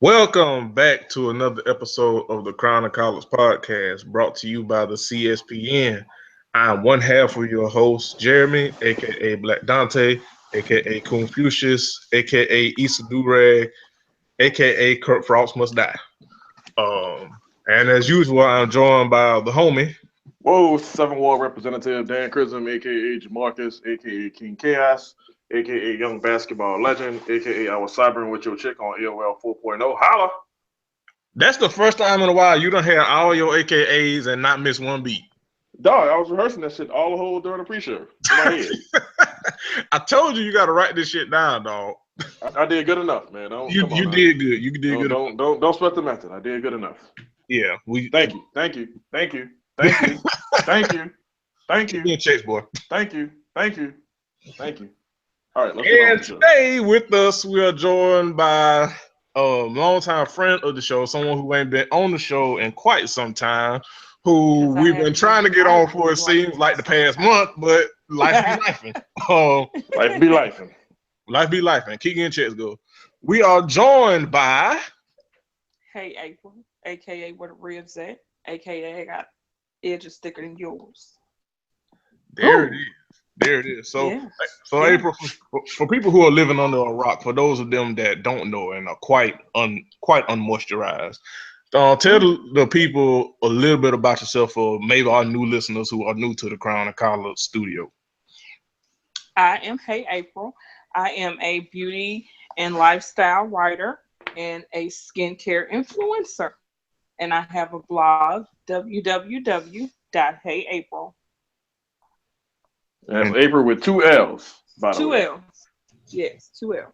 Welcome back to another episode of the Crown of College podcast brought to you by the CSPN. I'm one half of your host, Jeremy, aka Black Dante, aka Confucius, aka Issa Durag, aka Kurt Frost Must Die. And as usual, I'm joined by the homie. Whoa, Seven Ward Representative Dan Chrism, aka Jamarcus, aka King Chaos, aka Young Basketball Legend, aka I was cybering with your chick on AOL 4.0. Holla! That's the first time in a while you done had all your AKAs and not miss one beat. Dog, I was rehearsing that shit all the whole during the pre-show in my head. I told you got to write this shit down, dog. I did good enough, man. You did good. You did good. Don't sweat the method. I did good enough. Yeah, Thank you. Keep getting checks, boy. Thank you. All right, let's get on with today with us, we are joined by a longtime friend of the show, someone who ain't been on the show in quite some time, who we've been trying to get on for, it seems like the past month, but life be lifing. Life be lifing. Keegan Checks go. We are joined by Hey April, aka where the ribs at, aka I got edges thicker than yours. There it is. So, yeah. April, for people who are living under a rock, for those of them that don't know and are quite unmoisturized, tell the people a little bit about yourself, for maybe our new listeners who are new to the Crown of College studio. I am Hey April. I am a beauty and lifestyle writer and a skincare influencer. And I have a blog, www.heyapril. That's April with two L's, by the way. 2 L's. Yes, 2 L's.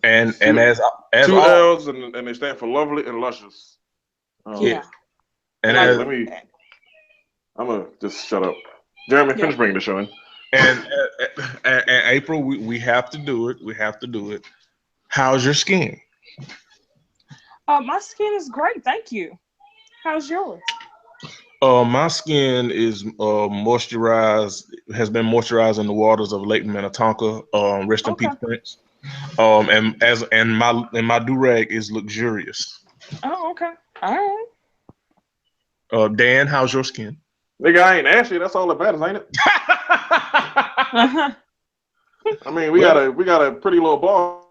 And as two L's and they stand for lovely and luscious. Yeah. And I'm gonna just shut up. Jeremy, finish bringing the show in. And April, we have to do it. We have to do it. How's your skin? My skin is great, thank you. How's yours? My skin is moisturized. Has been moisturized in the waters of Lake Minnetonka. Rest in peace, Prince. And my do-rag is luxurious. Oh, okay. All right. Dan, how's your skin? Nigga, I ain't ashy. That's all that matters, ain't it? I mean, we got a pretty low bar.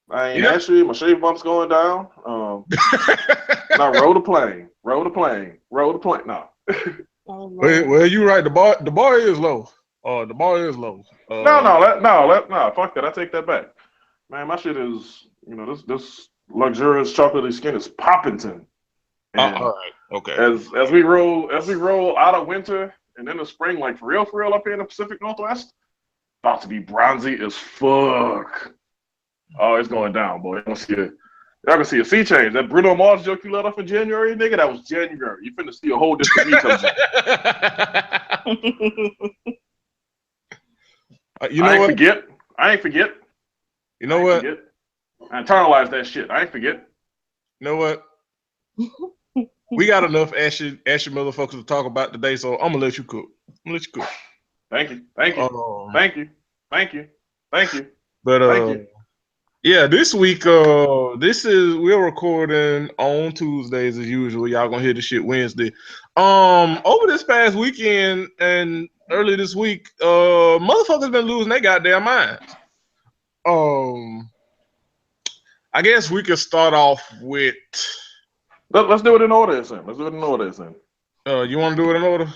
I ain't ashy. My shave bump's going down. Now roll the plane. No. Well, you're right. The bar is low. The bar is low. No. Fuck that. I take that back. Man, my shit is, this luxurious chocolatey skin is poppington. All right. Okay. As we roll out of winter and into spring, like for real up here in the Pacific Northwest, about to be bronzy as fuck. Oh, it's going down, boy. Y'all can see a sea change. That Bruno Mars joke you let off in January, nigga, that was January. You finna see a whole different me come I ain't forget. You know what? I internalized that shit. I ain't forget. You know what? We got enough ashy motherfuckers to talk about today, so I'm gonna let you cook. Thank you. But yeah, this week, we're recording on Tuesdays as usual. Y'all gonna hear the shit Wednesday. Over this past weekend and early this week, motherfuckers been losing their goddamn minds. I guess we could start off with. Let's do it in order, then. You want to do it in order?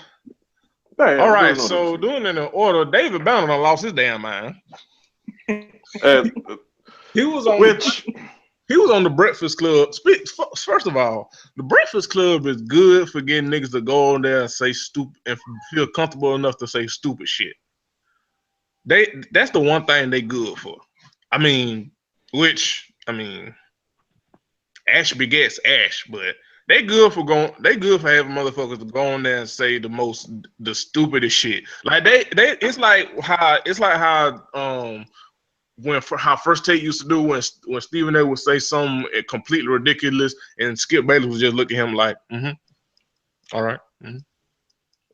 Yeah, all right. So doing it in order, David Banner done lost his damn mind. He was on the Breakfast Club. First of all, the Breakfast Club is good for getting niggas to go on there and say stupid and feel comfortable enough to say stupid shit. That's the one thing they good for. Ash begets Ash, but they good for having motherfuckers to go on there and say the stupidest shit. Like it's like how how First Take used to do when Stephen A would say something completely ridiculous and Skip Bayless would just look at him like, all right.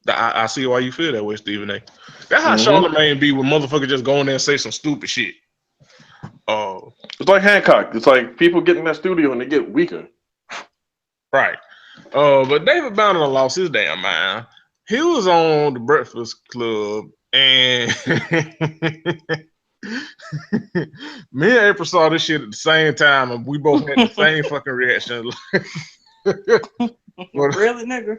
I see why you feel that way, Stephen A. That's how Charlamagne be when motherfuckers just go in there and say some stupid shit. It's like Hancock. It's like people get in that studio and they get weaker. Right. But David Banner lost his damn mind. He was on the Breakfast Club, and me and April saw this shit at the same time, and we both had the same fucking reaction. Really, nigga?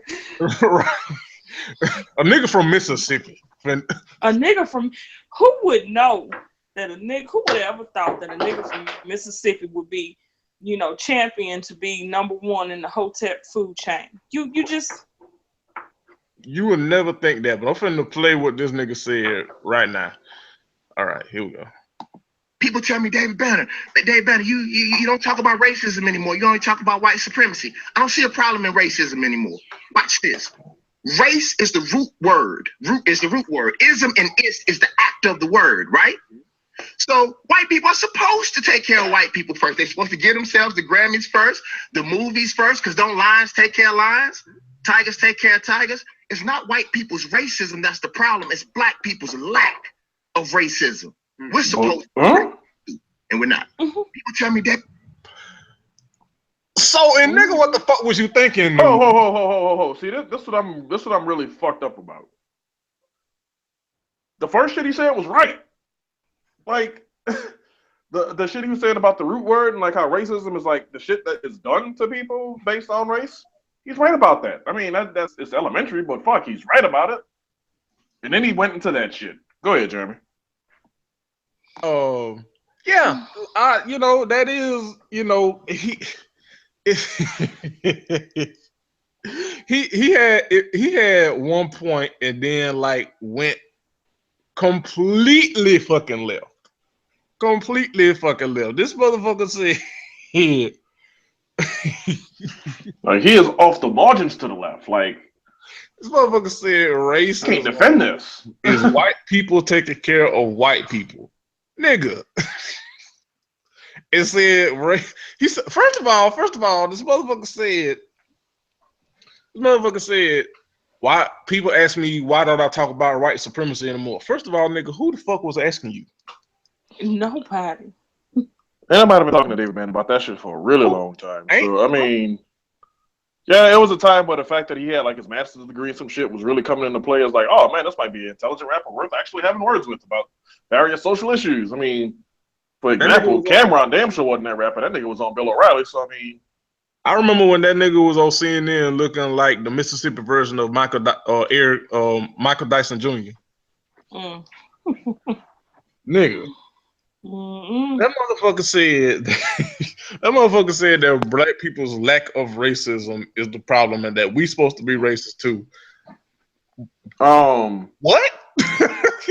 A nigga from Mississippi. A nigga from who would know that who would have ever thought that a nigga from Mississippi would be, champion to be number one in the Hotep food chain? You would never think that, but I'm finna play what this nigga said right now. All right, here we go. People tell me, David Banner, you don't talk about racism anymore. You only talk about white supremacy. I don't see a problem in racism anymore. Watch this. Race is the root word. Root is the root word. Ism and is the act of the word, right? So white people are supposed to take care of white people first. They're supposed to give themselves the Grammys first, the movies first, because don't lions take care of lions? Tigers take care of tigers. It's not white people's racism that's the problem. It's black people's lack of racism. We're supposed to, and we're not. People tell me that. So, and nigga, what the fuck was you thinking? Ho. See, this what I'm really fucked up about. The first shit he said was right. Like the shit he was saying about the root word and like how racism is like the shit that is done to people based on race. He's right about that. I mean, it's elementary, but fuck, he's right about it. And then he went into that shit. Go ahead, Jeremy. Yeah, that is, he had one point and then like went completely fucking left. This motherfucker said like he is off the margins to the left. Like this motherfucker said race can't defend this. Is white people taking care of white people. Nigga. It said he said first of all, this motherfucker said, why people ask me why don't I talk about white supremacy anymore? First of all, nigga, who the fuck was asking you? Nobody. And I might have been talking to David Banner about that shit for a really long time. So I mean, yeah, it was a time where the fact that he had like his master's degree and some shit was really coming into play. It's like, oh man, this might be an intelligent rapper worth actually having words with about various social issues. I mean, for example, Cameron damn sure wasn't that rapper. That nigga was on Bill O'Reilly. So I mean, I remember when that nigga was on CNN looking like the Mississippi version of Michael Dyson Jr. Nigga. That motherfucker said that black people's lack of racism is the problem and that we supposed to be racist too. What?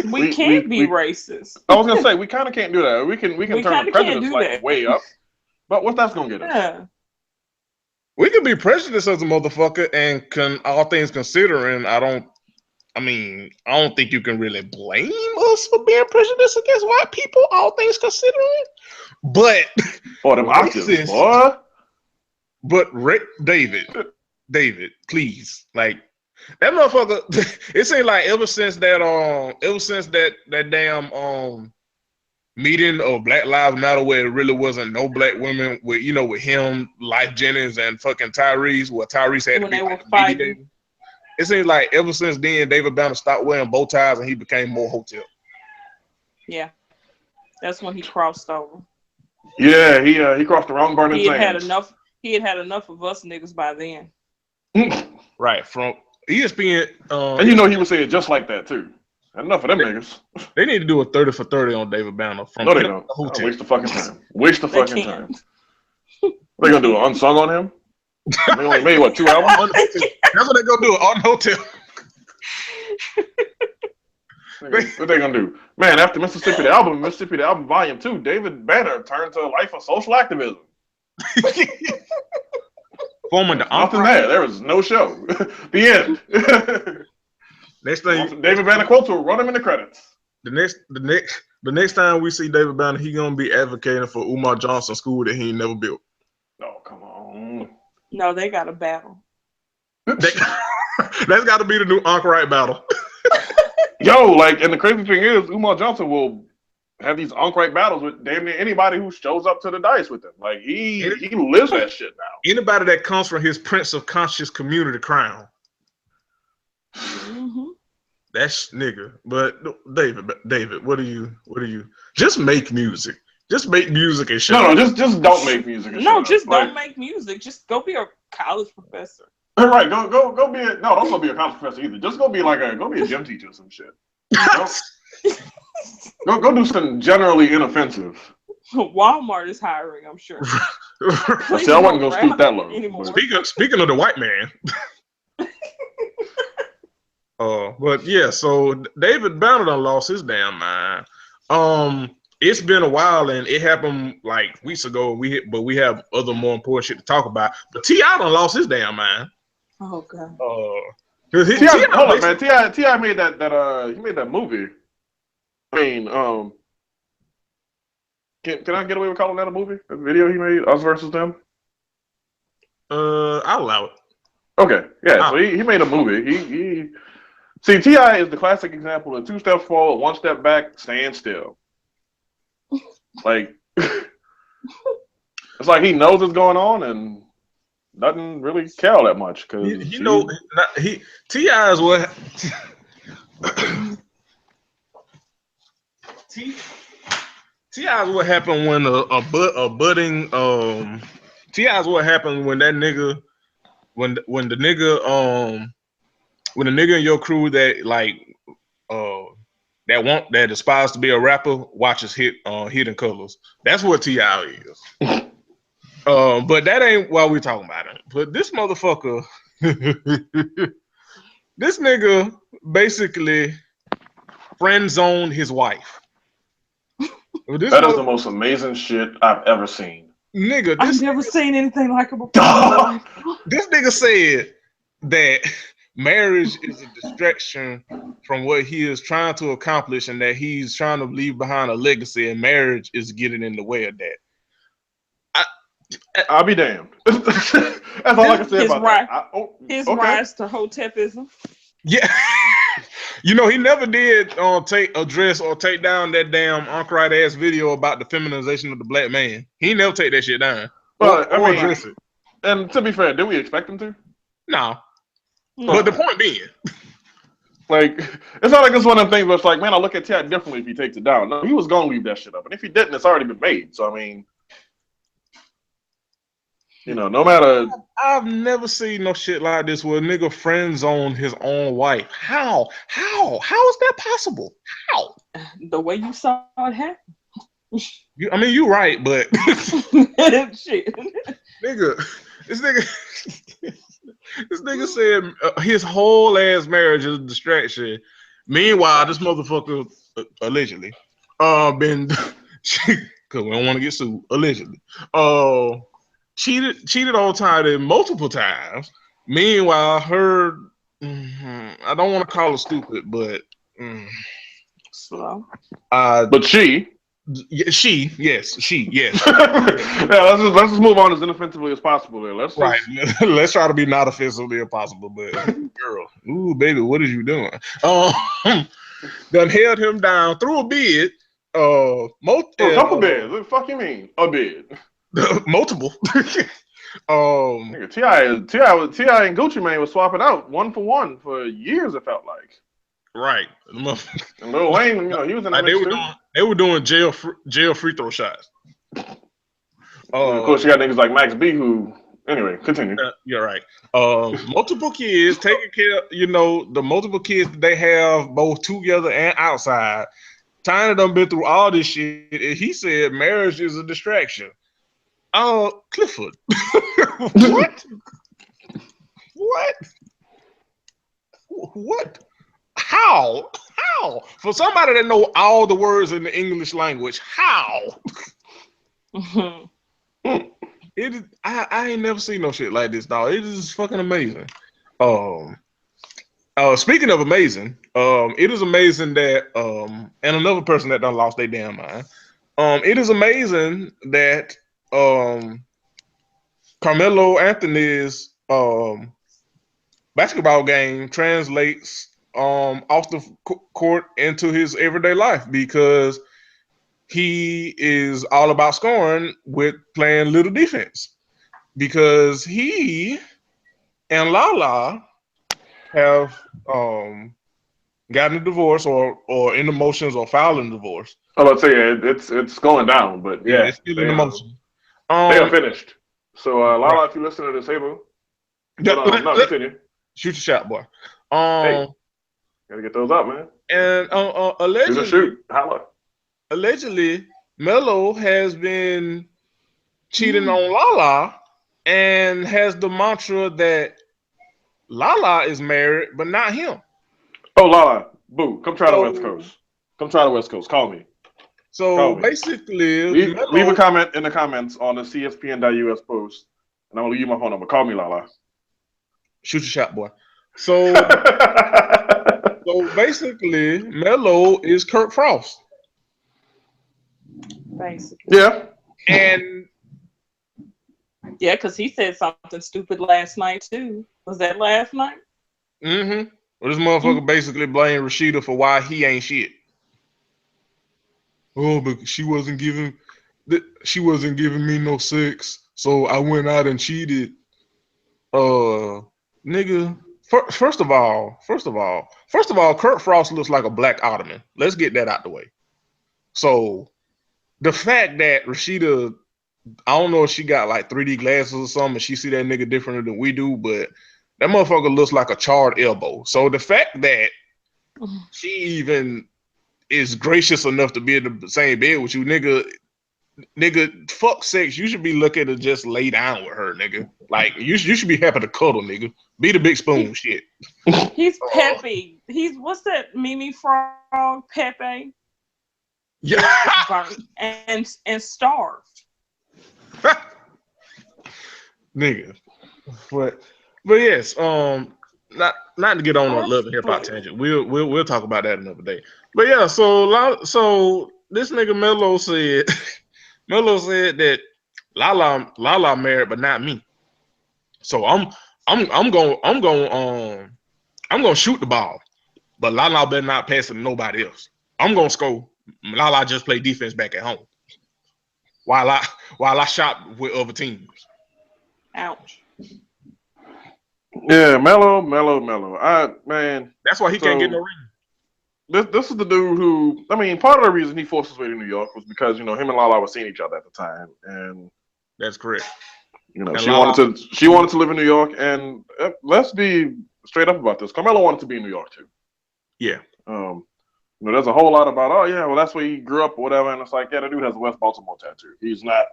we can't be racist. I was gonna say we kind of can't do that. We can turn the prejudice like way up, but what that's gonna get us? Yeah. We can be prejudiced as a motherfucker, and all things considering, I don't think you can really blame us for being prejudiced against white people, all things considering. But for them octaves, boy. But David, please, like that motherfucker. It seems like ever since that damn meeting of Black Lives Matter where it really wasn't no black women with him, Life Jennings, and fucking Tyrese, where Tyrese had when to be they were fighting. It seems like ever since then, David Banner stopped wearing bow ties and he became more Hotep. Yeah, that's when he crossed over. Yeah, he crossed the wrong burning sands. He had had enough of us niggas by then. Right, from ESPN. And he was saying just like that too. Enough of them niggas. They need to do a 30 for 30 on David Banner. No, they don't. Waste the fucking time. Waste the fucking time. They gonna do an unsung on him? They only made 2 albums? That's what they gonna do on Hotel. What they gonna do? Man, after Mississippi the album Volume 2, David Banner turned to a life of social activism. Forming the nothing there was no show. The end. Next thing, David Banner quotes will run him in the credits. The next time we see David Banner, he gonna be advocating for Umar Johnson school that he ain't never built. Oh, come on. No, they got a battle. That's got to be the new Ankh Wright battle. Yo, like, and the crazy thing is, Umar Johnson will have these on-right battles with damn near anybody who shows up to the dice with him. Like he lives that shit now. Anybody that comes from his Prince of Conscious community crown. Mm-hmm. That's nigga. But David, what do you just make music. Just make music and shit. No, just don't make music. And no, just don't make music. Just go be a college professor. Right, go be don't go be a college professor either. Just go be a gym teacher or some shit. Go do something generally inoffensive. Walmart is hiring, I'm sure. See, I wasn't gonna speak that low. Speaking of the white man. But yeah, so David Banner done lost his damn mind. It's been a while and it happened like weeks ago. But we have other more important shit to talk about. But T.I. done lost his damn mind. Oh god. Hold up, man. T.I. made that he made that movie. I mean, can I get away with calling that a movie? A video he made, Us versus Them? I'll allow it. Okay, yeah. So he made a movie. He see T.I. is the classic example of 2 steps forward, 1 step back, stand still. Like it's like he knows what's going on and doesn't really care all that much because T.I. is what T.I. is what happened when a budding T.I. is what happened when that nigga when the nigga in your crew that like that aspires to be a rapper watches Hidden Colors. That's what T.I. is. But that ain't why we're talking about it. But this motherfucker, this nigga basically friend zoned his wife. That is the most amazing shit I've ever seen. Nigga, I've never seen anything like it before. This nigga said that marriage is a distraction from what he is trying to accomplish and that he's trying to leave behind a legacy, and marriage is getting in the way of that. I'll be damned. That's all I can say about that. His rise to Hotepism. Yeah. You know, he never did address or take down that damn Uncried ass video about the feminization of the black man. He never take that shit down. Well, or address it. And to be fair, did we expect him to? No. But the point being, like, it's not like it's one of them things where it's like, man, I'll look at T.I. differently if he takes it down. No, he was gonna leave that shit up. And if he didn't, it's already been made. So I mean, you know, no matter. I've never seen no shit like this where a nigga friend zone his own wife. How is that possible? How? The way you saw it happen. You're right, but shit. Nigga, this nigga said his whole ass marriage is a distraction. Meanwhile, this motherfucker allegedly been because we don't want to get sued. Allegedly, cheated on Tyler multiple times. Meanwhile, her I don't want to call her stupid, but slow. But she. Yes. Yeah, let's just move on as inoffensively as possible. There, let's let's try to be not offensively as possible. But girl, ooh, baby, what are you doing? Done held him down through a bid. A couple bids. What the fuck you mean? A bid? Multiple. Nigga, T.I. and Gucci Mane was swapping out 1 for 1 for years. It felt like. Right. And Lil Wayne, you know, he was in the mix too. They were doing jail free throw shots. Of course, you got niggas like Max B who. Anyway, continue. You're right. Multiple kids taking care. You know, the multiple kids that they have both together and outside. Tiny done been through all this shit. And he said marriage is a distraction. Clifford. What? What? How? For somebody that know all the words in the English language, how? I ain't never seen no shit like this, dog. It is fucking amazing. Speaking of amazing, it is amazing that and another person that done lost their damn mind. It is amazing that Carmelo Anthony's basketball game translates off the court into his everyday life, because he is all about scoring with playing little defense because he and Lala have gotten a divorce or in the motions or filing divorce. I was about to say it's going down, but Yeah, yeah, it's still in the motion. they are finished. So Lala, right. if you listen to this, hey boo. Yeah, Continue. Shoot your shot, boy. Hey, gotta get those up, man. And allegedly, shoot. Holla. Allegedly, Melo has been cheating on Lala and has the mantra that Lala is married, but not him. Oh, Lala, boo, come try the So- West Coast. Come try the West Coast. Call me. So Call me. basically, Leave a comment in the comments on the CSPN.us post, and I'm gonna leave you my phone number. Call me, Lala. Shoot your shot, boy. So, so basically, Melo is Kirk Frost. Basically. Yeah. And yeah, because he said something stupid last night too. Was that last night? well, this motherfucker basically blamed Rashida for why he ain't shit. Oh, but she wasn't giving me no sex, so I went out and cheated. Nigga. First of all, Kurt Frost looks like a black Ottoman. Let's get that out the way. So the fact that Rashida, I don't know if she got like 3D glasses or something, and she see that nigga differently than we do, but that motherfucker looks like a charred elbow. So the fact that she even is gracious enough to be in the same bed with you, nigga, fuck sex. You should be looking to just lay down with her, nigga. Like you should be happy to cuddle, nigga. Be the big spoon, shit. He's Pepe. He's what's that Mimi Frog? Pepe. Yeah. and starved. Nigga. But yes, not to get on a love and hip hop tangent. We'll talk about that another day. But yeah, so this nigga Melo said that Lala married but not me. So I'm gonna shoot the ball, but Lala better not pass it to nobody else. I'm gonna score. Lala just play defense back at home while I shop with other teams. Ouch. Yeah, Melo. Man, that's why he can't get no ring. This is the dude who, I mean, part of the reason he forced his way to New York was because him and Lala were seeing each other at the time, and that's correct. She wanted to live in New York, and let's be straight up about this. Carmelo wanted to be in New York too. Yeah. There's a whole lot about, oh yeah, well that's where he grew up or whatever, and it's like, yeah, the dude has a West Baltimore tattoo. He's not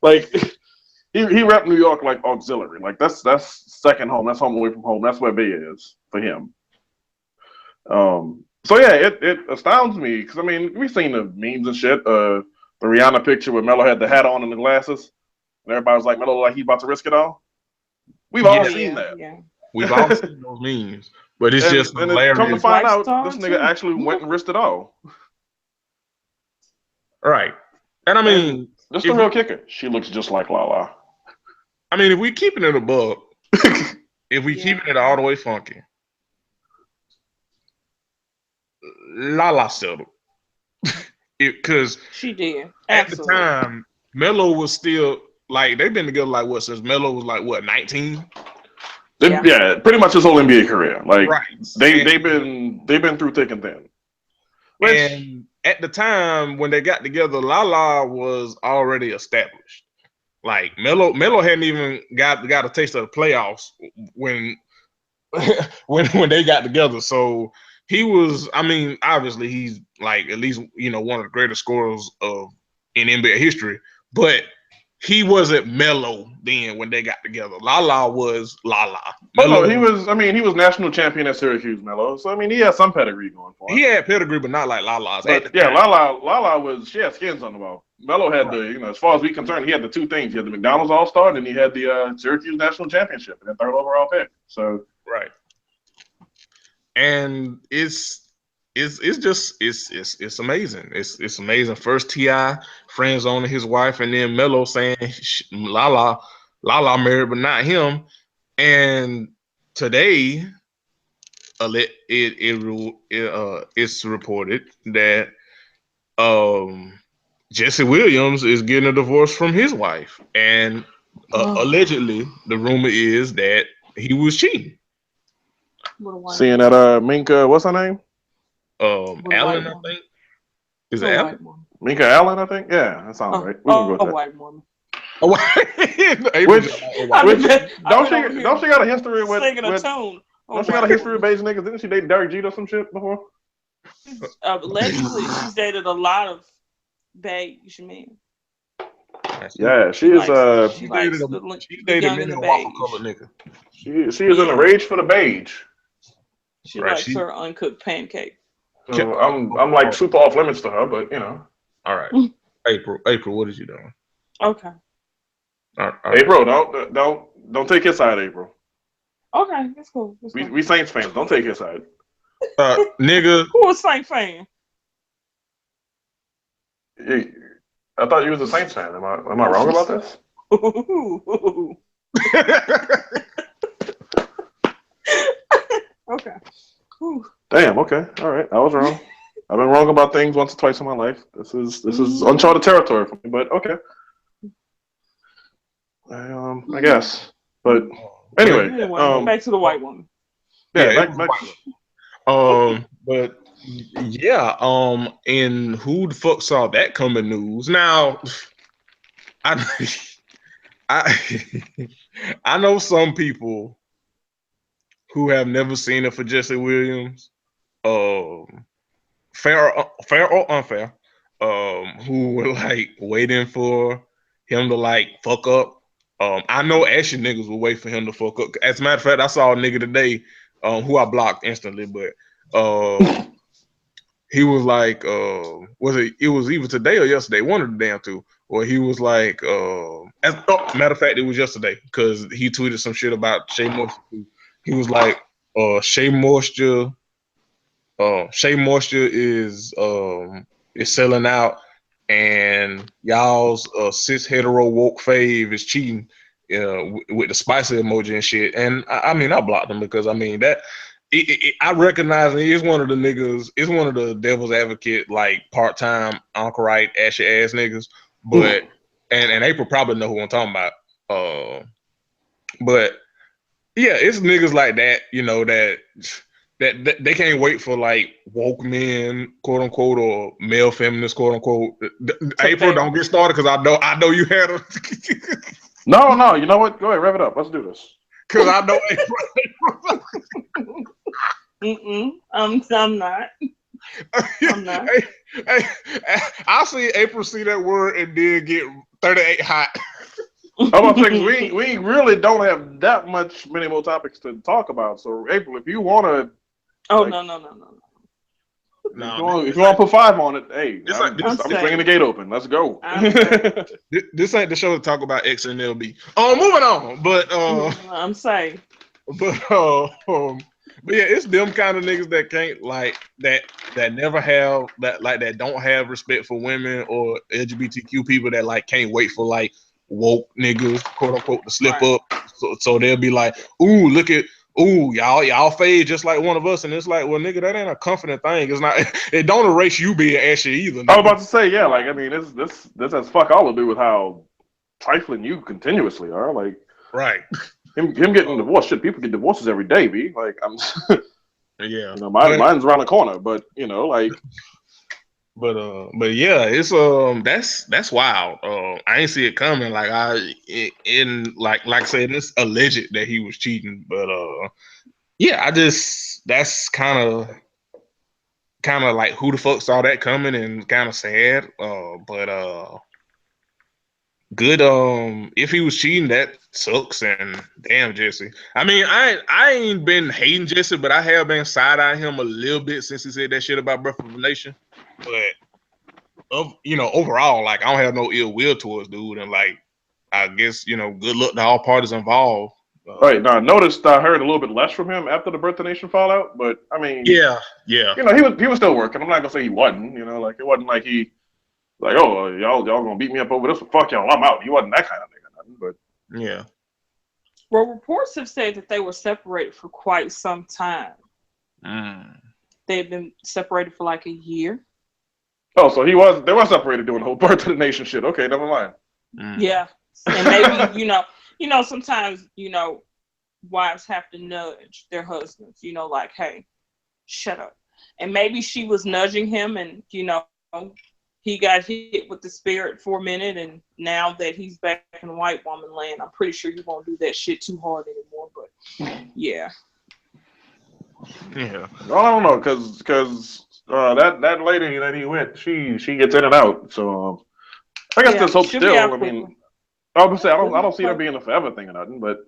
like he rep New York like auxiliary, like that's second home. That's home away from home. That's where Bay is for him. So yeah, it astounds me because I mean we've seen the memes and shit. The Rihanna picture where Melo had the hat on and the glasses. And everybody was like, Melo, like he's about to risk it all. We've all seen that. Yeah. We've all seen those memes. But it's just hilarious. Come to find out, this nigga actually went and risked it all. Right. And I mean... This is the real kicker. She looks just like Lala. I mean, if we keeping it above, if we keeping it all the way funky, Lala settled. Because she did. Absolutely. At the time, Melo was still... Like, they've been together, like, what, since Melo was, like, what, 19? Yeah, pretty much his whole NBA career. Like, right. They've been through thick and thin. And at the time, when they got together, Lala was already established. Like, Melo hadn't even got a taste of the playoffs when they got together. So, he was, I mean, obviously, he's, like, at least, one of the greatest scorers in NBA history. But... he wasn't Melo then when they got together. Lala was Lala. Melo, he was national champion at Syracuse, Melo. So I mean, he had some pedigree going for him. He had pedigree, but not like Lala's. Lala she had skins on the wall. Melo had as far as we concerned, he had the two things. He had the McDonald's All-Star, and he had the Syracuse national championship and the third overall pick. So right. And it's amazing. It's amazing. First T.I. friend zoning his wife, and then Melo saying Lala married but not him. And today, it's reported that Jesse Williams is getting a divorce from his wife, and Oh. allegedly, the rumor is that he was cheating. What a white Seeing woman. that Minka, what's her name? What a Allen, white I woman. think. Is it A Allen? white woman. Minka Allen, I think. Yeah, that sounds right. We can go with A that. white woman. Oh, April Which- just like, oh, I've wow. been- Which I've don't been she over here got a history with singing a tune. don't she got a history with beige niggas? Didn't she date Derek Jeter or some shit before? Allegedly, she's dated a lot of beige men. Yeah, she is. She likes dated the young many and the a waffle beige. colored nigga. She is in a rage for the beige. She Right, likes her uncooked pancake. So I'm like super off limits to her, but you know. All right, April, what is you doing? Okay. All right. April, don't take his side, April. Okay, that's cool. We Saints fans. Don't take his side. Nigga. Who was Saint fan? I thought you was a Saints fan. Am I wrong about this? Okay. Ooh. Damn. Okay. All right. I was wrong. I've been wrong about things once or twice in my life. This is uncharted territory for me. But okay. I guess. But anyway, back to the white woman. Yeah. But yeah, and who the fuck saw that coming news? Now, I know some people who have never seen it for Jesse Williams, fair or unfair, who were like waiting for him to like fuck up. I know actually niggas will wait for him to fuck up. As a matter of fact, I saw a nigga today, who I blocked instantly, but he was like, it was either today or yesterday, one of the damn two, where he was like, matter of fact, it was yesterday, because he tweeted some shit about Shea Moisture too. He was like, Shea Moisture is selling out, and y'all's cis hetero woke fave is cheating with the spicy emoji and shit. And I mean, I blocked him because I mean that I recognize it's one of the niggas, it's one of the devil's advocate, like part-time Anchorite ashy ass niggas. But and April probably know who I'm talking about. But yeah, it's niggas like that, you know, that they can't wait for like woke men, quote unquote, or male feminists, quote unquote. April, don't get started because I know you had a. No, you know what? Go ahead, rev it up. Let's do this. Because I know April. I'm not. I'm not. I see April see that word and then get 38 hot. I'm about to say, we really don't have that many more topics to talk about. So April, if you want to. Oh, like, no. If you want to put 5 on it, hey, I'm swinging the gate open. Let's go. This ain't the show to talk about XNLB. Moving on. But I'm saying. But yeah, it's them kind of niggas that can't like that never have that don't have respect for women or LGBTQ people that like can't wait for like woke niggas, quote unquote, to slip up. So they'll be like, ooh, look at. Ooh, y'all fade just like one of us, and it's like, well, nigga, that ain't a confident thing. It's not. It don't erase you being ashy either. Nigga. I was about to say, yeah, like I mean, this has fuck all to do with how trifling you continuously are. Like, right. Him getting divorced. Shit, people get divorces every day, B. Like I'm. Yeah. You know, mine's around the corner, but you know, like. But yeah, it's that's wild. I ain't see it coming. Like like I said, it's alleged that he was cheating. But yeah, that's kind of like who the fuck saw that coming and kind of sad. But good. If he was cheating, that sucks. And damn, Jesse. I mean, I ain't been hating Jesse, but I have been side-eyeing him a little bit since he said that shit about Birth of a Nation. But overall, like I don't have no ill will towards dude, and like I guess good luck to all parties involved. Right now, I noticed I heard a little bit less from him after the Birth of the Nation fallout, but I mean, yeah. You know, he was still working. I'm not gonna say he wasn't. You know, like it wasn't like he like, oh, y'all gonna beat me up over this? Fuck y'all, I'm out. He wasn't that kind of nigga, nothing. But yeah. Well, reports have said that they were separated for quite some time. They've been separated for like a year. Oh, so they were separated doing the whole birth of the nation shit. Okay, never mind. Yeah, and maybe sometimes wives have to nudge their husbands. Like, hey, shut up. And maybe she was nudging him, and he got hit with the spirit for a minute, and now that he's back in white woman land, I'm pretty sure he won't do that shit too hard anymore. But yeah. Yeah. Well, I don't know, because that lady that he with, she gets in and out. So I guess there's hope still. I mean, I was gonna say I don't see that being a forever thing or nothing, but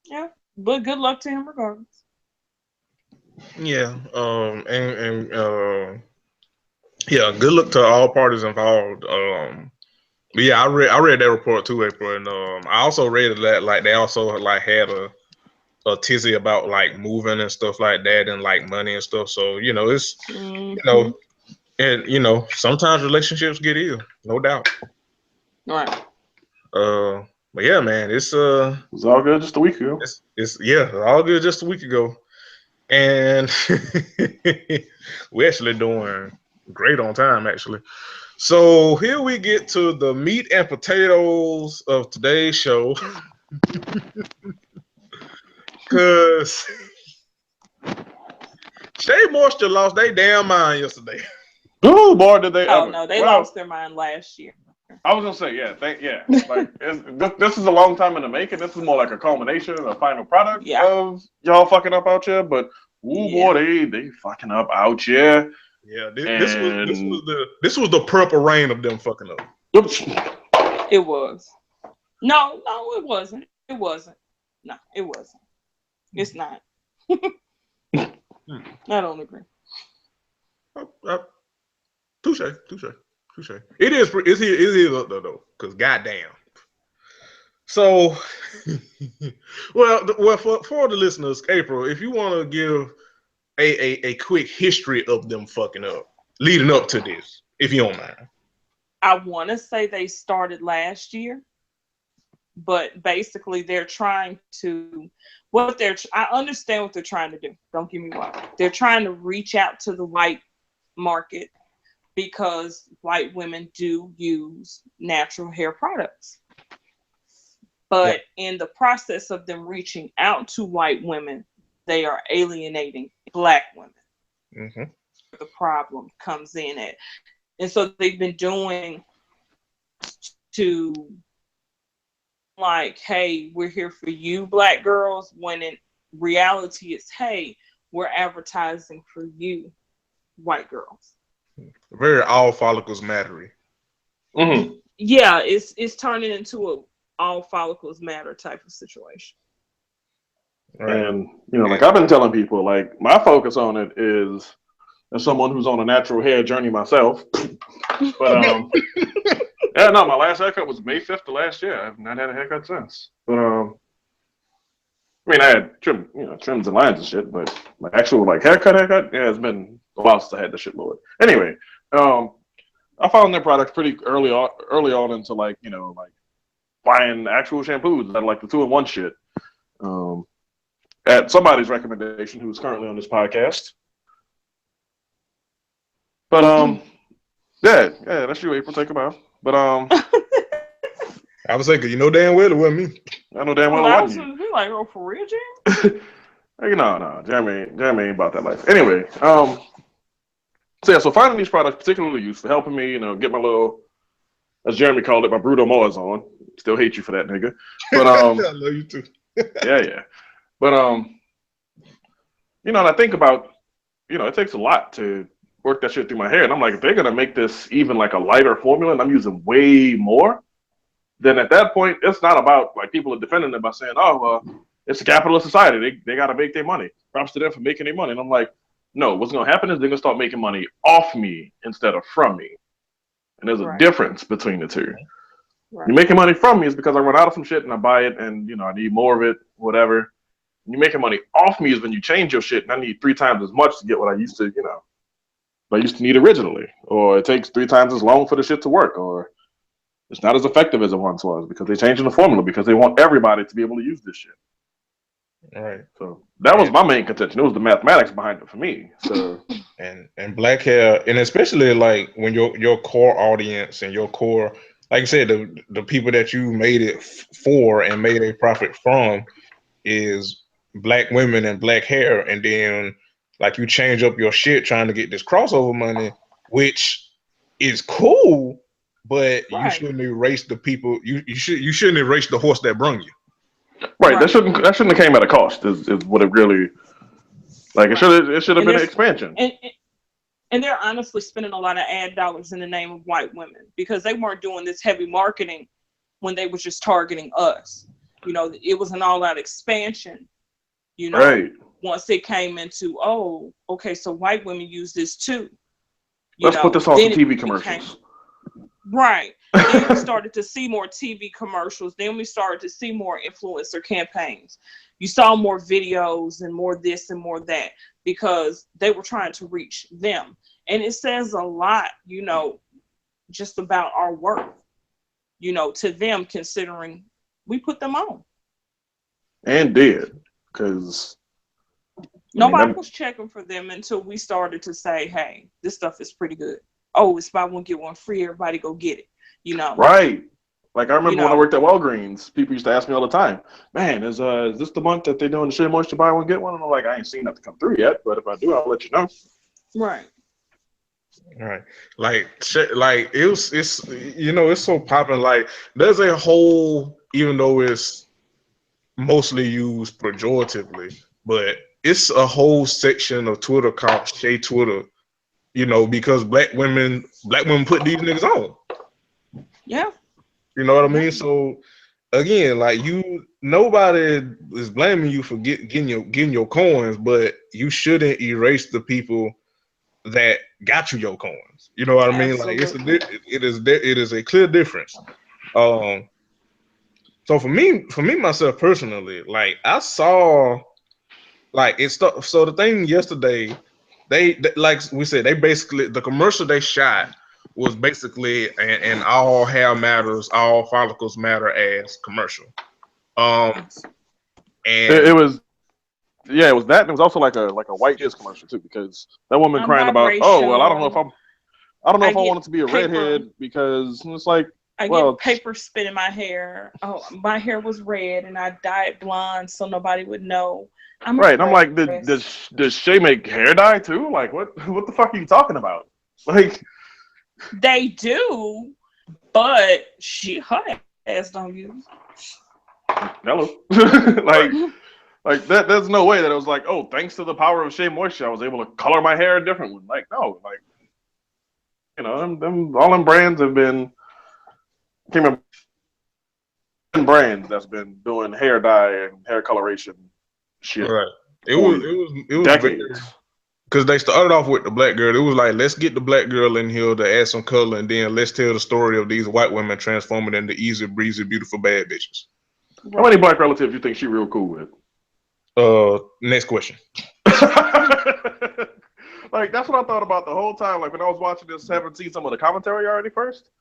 yeah, but good luck to him regardless. Yeah. Yeah, good luck to all parties involved. But yeah, I read that report too, April, and I also read that like they also like had a tizzy about like moving and stuff like that, and like money and stuff. So it's and sometimes relationships get ill, no doubt. Right. But yeah, man, it's all good just a week ago. It's all good just a week ago, and we're actually doing great on time, actually. So here we get to the meat and potatoes of today's show. Because Shea Moisture lost their damn mind yesterday. Oh, boy, did they ever. No, they lost their mind last year. I was going to say, Like, this is a long time in the making. This is more like a culmination, a final product of y'all fucking up out here. But, boy, they fucking up out here. Yeah, this was the purple rain of them fucking up. It was. No, it wasn't. It wasn't. No, it wasn't. It's not. I don't agree. Touche. It is up there though, because goddamn. So, well, for the listeners, April, if you want to give a quick history of them fucking up leading up to this, if you don't mind. I want to say they started last year, but basically they're trying to I understand what they're trying to do. Don't get me wrong. They're trying to reach out to the white market because white women do use natural hair products. But in the process of them reaching out to white women, they are alienating Black women. Mm-hmm. The problem comes in at. And so they've been doing to like, hey, we're here for you, Black girls, when in reality it's, hey, we're advertising for you, white girls. Very all follicles mattery. Mm-hmm. Yeah, it's turning into a all follicles matter type of situation. Right. And like I've been telling people, like my focus on it is as someone who's on a natural hair journey myself. But my last haircut was May 5th of last year. I've not had a haircut since. But I mean, I had trims and lines and shit, but my actual haircut, it's been a while since I had that shit lowered. Anyway, I found their products pretty early on into buying actual shampoos that the 2-in-1 shit. At somebody's recommendation who's currently on this podcast. But yeah, that's you, April. Take a bow. But I was saying, 'cause you know damn well it wasn't me. I know damn well it wasn't you. Like, oh, for real, Jim? No, Jeremy ain't about that life. Anyway, so finding these products particularly useful, helping me, get my little, as Jeremy called it, my Bruto Mars on. Still hate you for that, nigga. But I love you too. yeah. But and I think about, it takes a lot to work that shit through my hair, and I'm like, if they're gonna make this even a lighter formula, and I'm using way more, then at that point, it's not about people are defending it by saying, oh, well, it's a capitalist society. They gotta make their money. Props to them for making their money. And I'm like, no, what's gonna happen is they're gonna start making money off me instead of from me. And there's a difference between the two. Right. You're making money from me is because I run out of some shit and I buy it and I need more of it, whatever. You're making money off me is when you change your shit and I need 3 times as much to get what I used to, I used to need originally. Or it takes 3 times as long for the shit to work, or it's not as effective as it once was because they're changing the formula because they want everybody to be able to use this shit. All right. So that was my main contention. It was the mathematics behind it for me. So And black hair, and especially like when your core audience and your core, like you said, the people that you made it for and made a profit from is black women and black hair, and then like you change up your shit trying to get this crossover money, which is cool, but you Right. shouldn't erase the people. You shouldn't erase the horse that brung you. right, that shouldn't have came at a cost. Is what it really like. It should have been an expansion. And they're honestly spending a lot of ad dollars in the name of white women because they weren't doing this heavy marketing when they was just targeting us. You know, it was an all-out expansion. You know, Right. once it came into, oh, okay, so white women use this too. Let's put this on some TV commercials. Right. Then we started to see more TV commercials. Then we started to see more influencer campaigns. You saw more videos and more this and more that because they were trying to reach them. And it says a lot, you know, just about our worth, you know, to them, considering we put them on. And did. Because nobody was checking for them until we started to say, hey, this stuff is pretty good. Oh, it's buy one, get one free. Everybody go get it. You know? Right. Like I remember when I worked at Walgreens, people used to ask me all the time, man, is this the month that they're doing the Shea Moisture buy one, get one? And I'm like, I ain't seen nothing come through yet, but if I do, I'll let you know. Right. Right. Like it's you know, it's so popping. Like there's a whole, even though it's mostly used pejoratively, but it's a whole section of Twitter called Shea Twitter, you know, because black women put these niggas on. Yeah. You know what I mean? So again, like nobody is blaming you for getting your coins, but you shouldn't erase the people that got you your coins. You know what I mean? Like it is a clear difference. So for me myself personally, like I saw like it's so the thing yesterday, they like we said, they basically the commercial they shot was basically an all hair matters, all follicles matter as commercial. And it was it was that, and it was also like a white kids commercial too, because that woman crying about, oh well, I don't know if I wanted to be a redhead because it's like I get paper spit in my hair. Oh, my hair was red and I dyed blonde so nobody would know. I'm like, does Shea make hair dye too? Like what the fuck are you talking about? Like they do, but her ass don't use. Hello. like that there's no way that it was like, oh, thanks to the power of Shea Moisture, I was able to color my hair a different one. Like, no, like, you know, them all them brands have been brands that's been doing hair dye and hair coloration shit. Right. It was decades. Because they started off with the black girl. It was like, let's get the black girl in here to add some color, and then let's tell the story of these white women transforming into easy breezy, beautiful bad bitches. How many black relatives you think she real cool with? Next question. Like that's what I thought about the whole time. Like when I was watching this, haven't seen some of the commentary already first.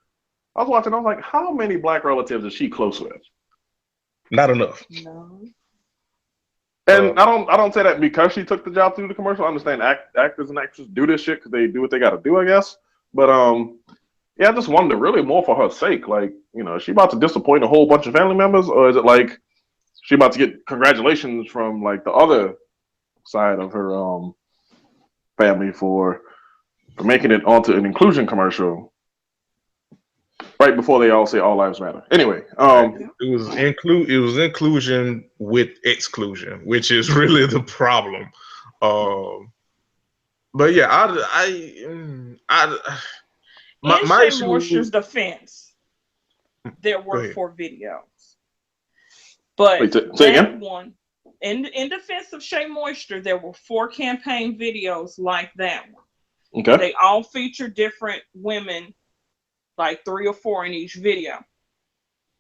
I was watching, I was like, how many black relatives is she close with? Not enough. No. And I don't say that because she took the job to do the commercial. I understand actors and actresses do this shit because they do what they got to do, I guess. But yeah, I just wonder really more for her sake. Like, you know, is she about to disappoint a whole bunch of family members, or is it like she about to get congratulations from like the other side of her family for making it onto an inclusion commercial right before they all say all lives matter? Anyway, it was inclusion with exclusion, which is really the problem. But yeah, my Shea Moisture's defense, there were 4 videos, but wait, say again? One in defense of Shea Moisture, there were 4 campaign videos like that one. Okay, they all feature different women, like 3 or 4 in each video.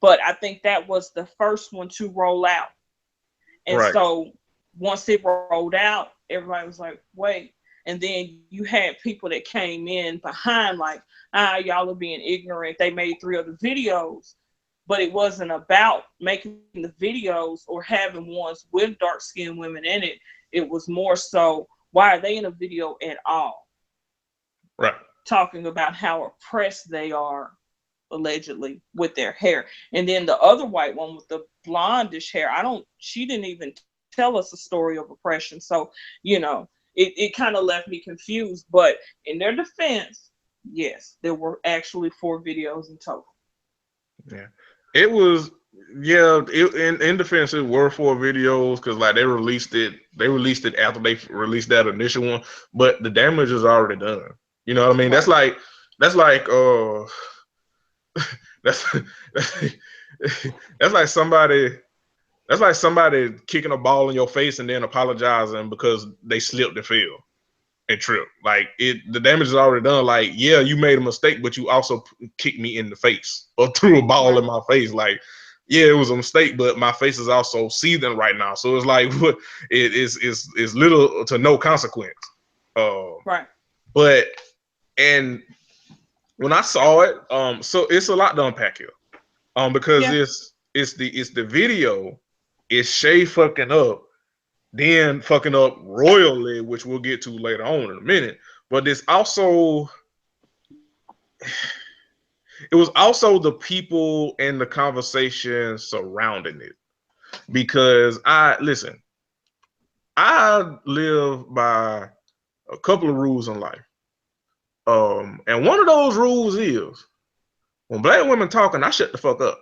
But I think that was the first one to roll out. And so once it rolled out, everybody was like, wait. And then you had people that came in behind like, y'all are being ignorant. They made 3 other videos. but it wasn't about making the videos or having ones with dark-skinned women in it. It was more so, why are they in a video at all? Right. Talking about how oppressed they are, allegedly, with their hair. And then the other white one with the blondish hair, she didn't even tell us a story of oppression. So, you know, it kind of left me confused. But in their defense, yes, there were actually 4 videos in total. Yeah. It was, yeah, in defense, it were 4 videos because like they released it after they released that initial one, but the damage is already done. You know what I mean? Right. That's like that's like somebody kicking a ball in your face and then apologizing because they slipped and fell and tripped. Like the damage is already done. Like, yeah, you made a mistake, but you also kicked me in the face or threw a ball in my face. Like, yeah, it was a mistake, but my face is also seething right now. So it's like it is little to no consequence. Right. But and when I saw it, so it's a lot to unpack here. Because it's the video, it's Shay fucking up, then fucking up royally, which we'll get to later on in a minute. But it was also the people and the conversation surrounding it. Because I live by a couple of rules in life. And one of those rules is when black women talking, I shut the fuck up.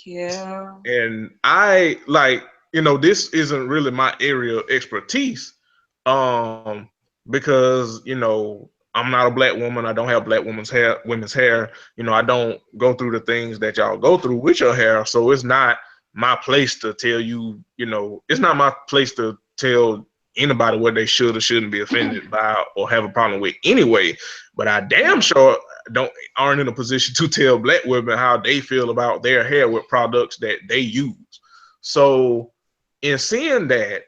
Yeah. And I like, this isn't really my area of expertise. Because, I'm not a black woman. I don't have black women's hair. I don't go through the things that y'all go through with your hair. So it's not my place to tell you, it's not my place to tell anybody what they should or shouldn't be offended by or have a problem with anyway. But I damn sure aren't in a position to tell black women how they feel about their hair with products that they use. So in seeing that,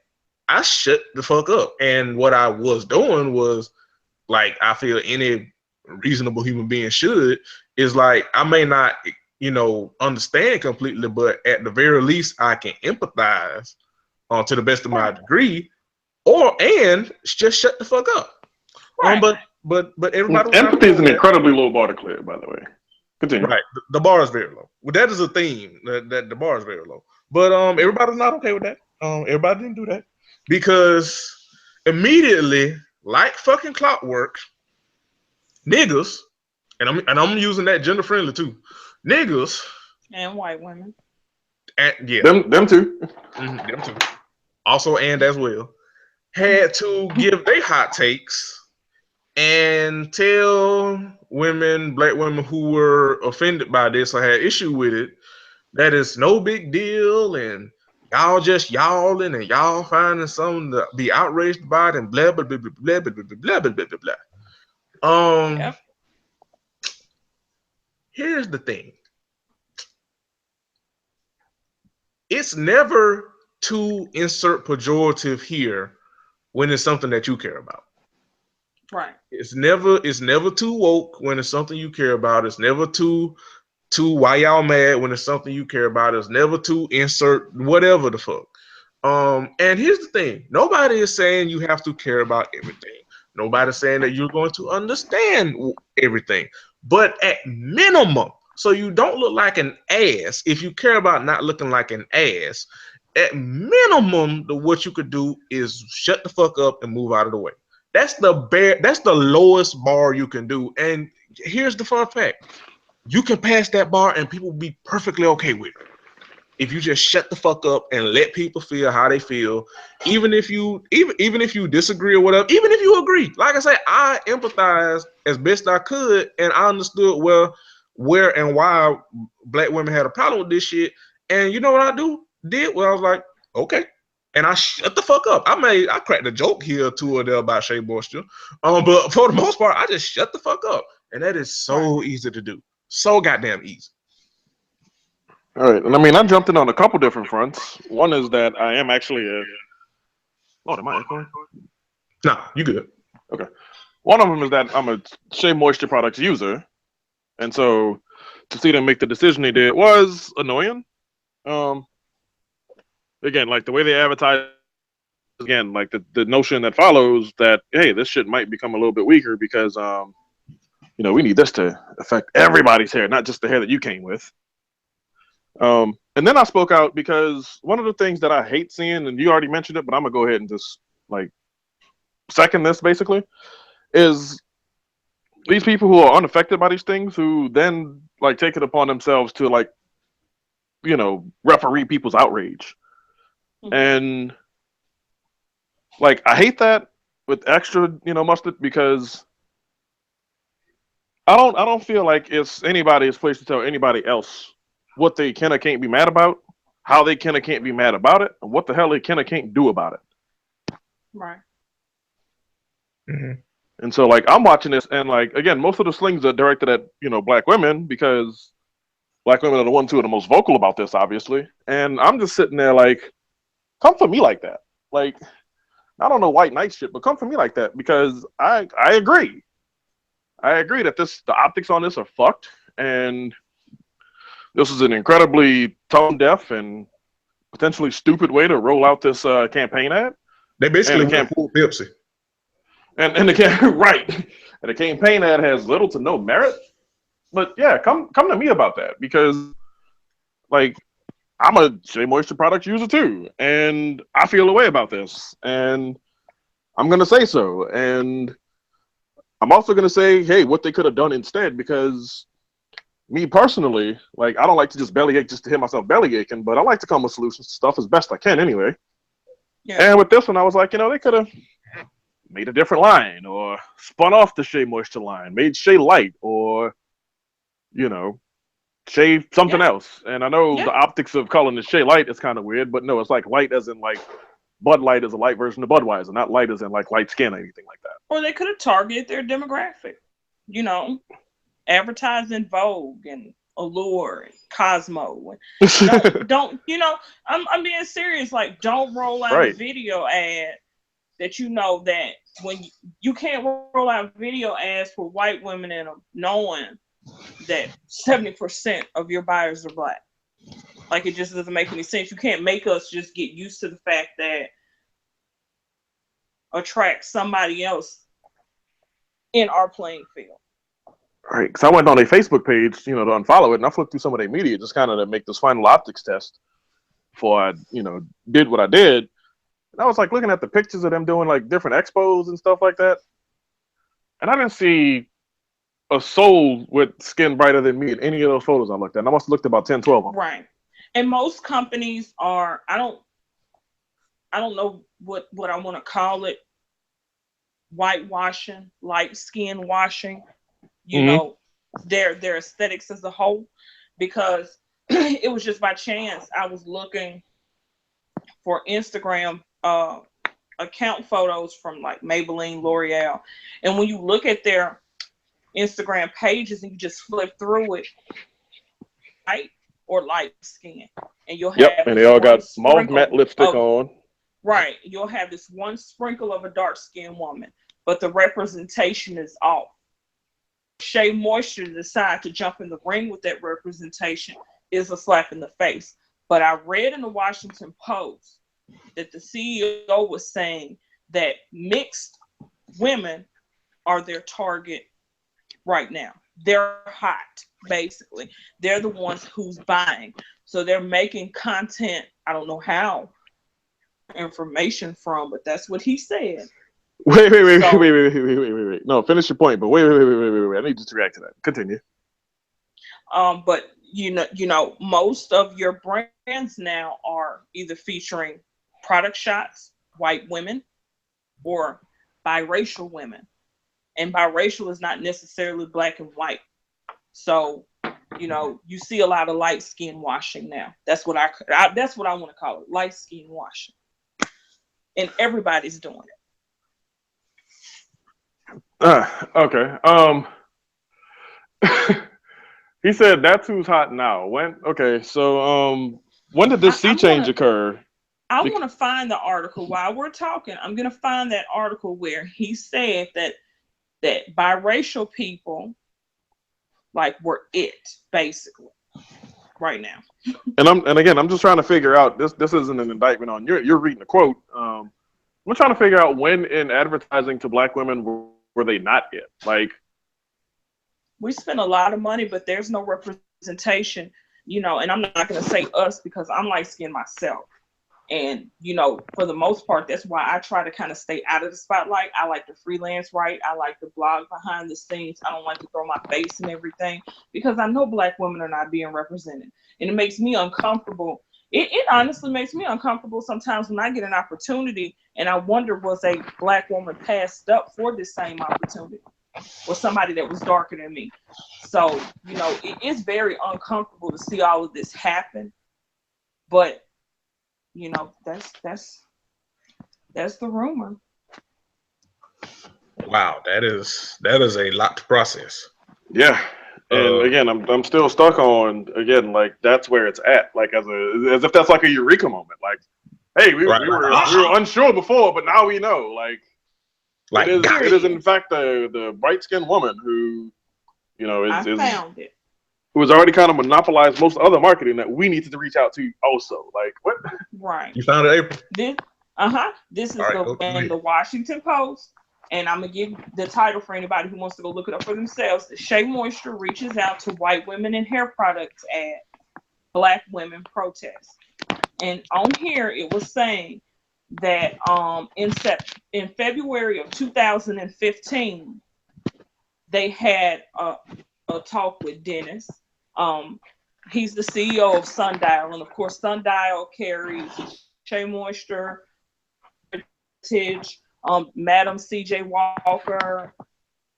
I shut the fuck up. And what I was doing was, like, I feel any reasonable human being should, is like, I may not, understand completely, but at the very least I can empathize to the best of my degree, and just shut the fuck up. Right. But everybody, empathy is an incredibly low bar to clear, by the way. Continue. Right, the bar is very low. Well, that is a theme, that the bar is very low. But everybody's not okay with that. Everybody didn't do that because immediately, like fucking clockwork, niggas, and I'm using that gender friendly too, niggas and white women, yeah, them too, them too, also and as well, had to give their hot takes and tell black women who were offended by this or had issue with it, that it's no big deal and y'all just y'alling and y'all finding something to be outraged about and blah blah blah blah blah blah blah blah blah blah. Yep. Here's the thing. It's never to insert pejorative here when it's something that you care about. Right. It's never too woke when it's something you care about. It's never too why y'all mad when it's something you care about. It's never to insert whatever the fuck. And here's the thing. Nobody is saying you have to care about everything. Nobody's saying that you're going to understand everything. But at minimum, so you don't look like an ass, if you care about not looking like an ass, at minimum, what you could do is shut the fuck up and move out of the way. That's the lowest bar you can do. And here's the fun fact. You can pass that bar and people will be perfectly okay with it. If you just shut the fuck up and let people feel how they feel, even if you disagree or whatever, even if you agree. Like I say, I empathized as best I could, and I understood where and why black women had a problem with this shit. And you know what I did? Well, I was like, okay. And I shut the fuck up. I cracked a joke here or two or there about Shea Moisture. But for the most part, I just shut the fuck up. And that is so easy to do. So goddamn easy. All right. And I mean, I jumped in on a couple different fronts. One is that I am actually am I echoing? Nah, you good. Okay. One of them is that I'm a Shea Moisture products user. And so to see them make the decision they did was annoying. Again, like the way they advertise, again, like the notion that follows that, hey, this shit might become a little bit weaker because, we need this to affect everybody's hair, not just the hair that you came with. And then I spoke out because one of the things that I hate seeing, and you already mentioned it, but I'm gonna go ahead and just like second this basically, is these people who are unaffected by these things who then like take it upon themselves to like, referee people's outrage. Mhm. And like I hate that with extra, mustard, because I don't feel like it's anybody's place to tell anybody else what they can or can't be mad about, how they can or can't be mad about it, and what the hell they can or can't do about it. Right. Mhm. And so like I'm watching this, and like again, most of the slings are directed at black women because black women are the ones who are the most vocal about this, obviously. And I'm just sitting there like, come for me like that. Like, I don't know white knight shit, but come for me like that because I agree. I agree that the optics on this are fucked, and this is an incredibly tone deaf and potentially stupid way to roll out this campaign ad. They basically And the went full Pepsi. And the right, and the campaign ad has little to no merit. But yeah, come to me about that because, like, I'm a Shea Moisture product user too, and I feel a way about this, and I'm gonna say so, and I'm also gonna say, hey, what they could have done instead, because me personally, like, I don't like to just bellyache just to hear myself bellyaching, but I like to come with solutions to stuff as best I can anyway. Yeah. And with this one, I was like, they could have made a different line, or spun off the Shea Moisture line, made Shea Light, or Shea something else. And I know the optics of calling it Shea Light is kind of weird, but no, it's like light as in like Bud Light is a light version of Budweiser, not light as in like light skin or anything like that. Or they could have targeted their demographic, advertising Vogue and Allure and Cosmo. And don't I'm being serious. Like, don't roll out a video ad that that when you can't roll out video ads for white women in them, knowing that 70% of your buyers are black. Like, it just doesn't make any sense. You can't make us just get used to the fact that attract somebody else in our playing field. Right, because I went on their Facebook page, to unfollow it, and I flipped through some of their media just kind of to make this final optics test before I, did what I did. And I was like looking at the pictures of them doing like different expos and stuff like that, and I didn't see a soul with skin brighter than me in any of those photos I looked at. And I must have looked at about 10, 12 of them. Right, and most companies are. I don't know what I want to call it. Whitewashing, light skin washing. Their aesthetics as a whole, because it was just by chance I was looking for Instagram account photos from like Maybelline, L'Oreal, and when you look at their Instagram pages and you just flip through it, light or light skin, and you'll have and they all got mauve matte lipstick on. Right, you'll have this one sprinkle of a dark skinned woman, but the representation is off. Shea Moisture decide to jump in the ring with that representation is a slap in the face. But I read in the Washington Post that the CEO was saying that mixed women are their target right now. They're hot, basically. They're the ones who's buying. So they're making content. I don't know how information from, but that's what he said. Wait. No, finish your point. But wait. I need you to react to that. Continue. But most of your brands now are either featuring product shots, white women, or biracial women. And biracial is not necessarily black and white. So, you see a lot of light skin washing now. That's what I want to call it, light skin washing. And everybody's doing it. Okay. He said that's who's hot now. When? Okay. So, when did this sea change occur? I want to find the article while we're talking. I'm going to find that article where he said that biracial people like we're it basically right now. And again, I'm just trying to figure out this. This isn't an indictment on you're reading the quote. I'm trying to figure out when in advertising to Black women were they not it? Like, we spend a lot of money, but there's no representation, you know. And I'm not going to say us because I'm light skinned myself. And, you know, for the most part, that's why I try to kind of stay out of the spotlight. I like to freelance write. I like to blog behind the scenes. I don't like to throw my face in everything because I know Black women are not being represented. And it makes me uncomfortable. It honestly makes me uncomfortable sometimes when I get an opportunity and I wonder, was a Black woman passed up for this same opportunity? Or somebody that was darker than me. So, you know, it is very uncomfortable to see all of this happen. But you know, that's the rumor. Wow, that is a lot to process. yeah. And again, I'm still stuck on, again, like that's where it's at. Like as if that's like a eureka moment. Like, hey, we were unsure before, but now we know. Like it is in fact the bright skinned woman who, you know, I found it. Who has already kind of monopolized most other marketing that we needed to reach out to also. Like, what? Right. You found it, April? This is right, the Washington Post. And I'm going to give the title for anybody who wants to go look it up for themselves. Shea Moisture reaches out to white women in hair products at Black women protest. And on here, it was saying that in February of 2015, they had a talk with Dennis. He's the CEO of Sundial, and of course, Sundial carries Shea Moisture, Madam C.J. Walker,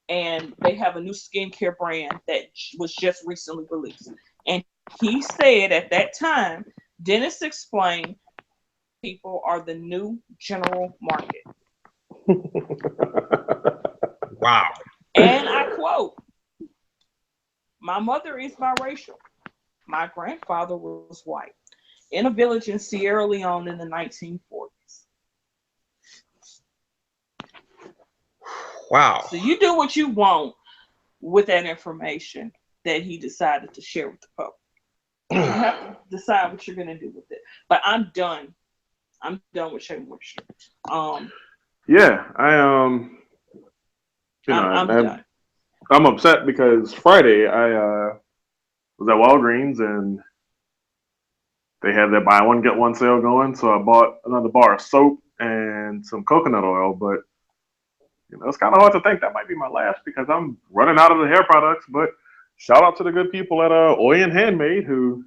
and they have a new skincare brand that was just recently released. And he said at that time, Dennis explained, people are the new general market. Wow. And I quote, my mother is biracial. My grandfather was white in a village in Sierra Leone in the 1940s. Wow. So you do what you want with that information that he decided to share with the public. You have to decide what you're going to do with it. But I'm done. I'm done with Shea Moisture. Yeah, I'm done. I'm upset because Friday I was at Walgreens and they had their buy one get one sale going, so I bought another bar of soap and some coconut oil. But you know, it's kind of hard to think that might be my last because I'm running out of the hair products. But shout out to the good people at Oyen Handmade who.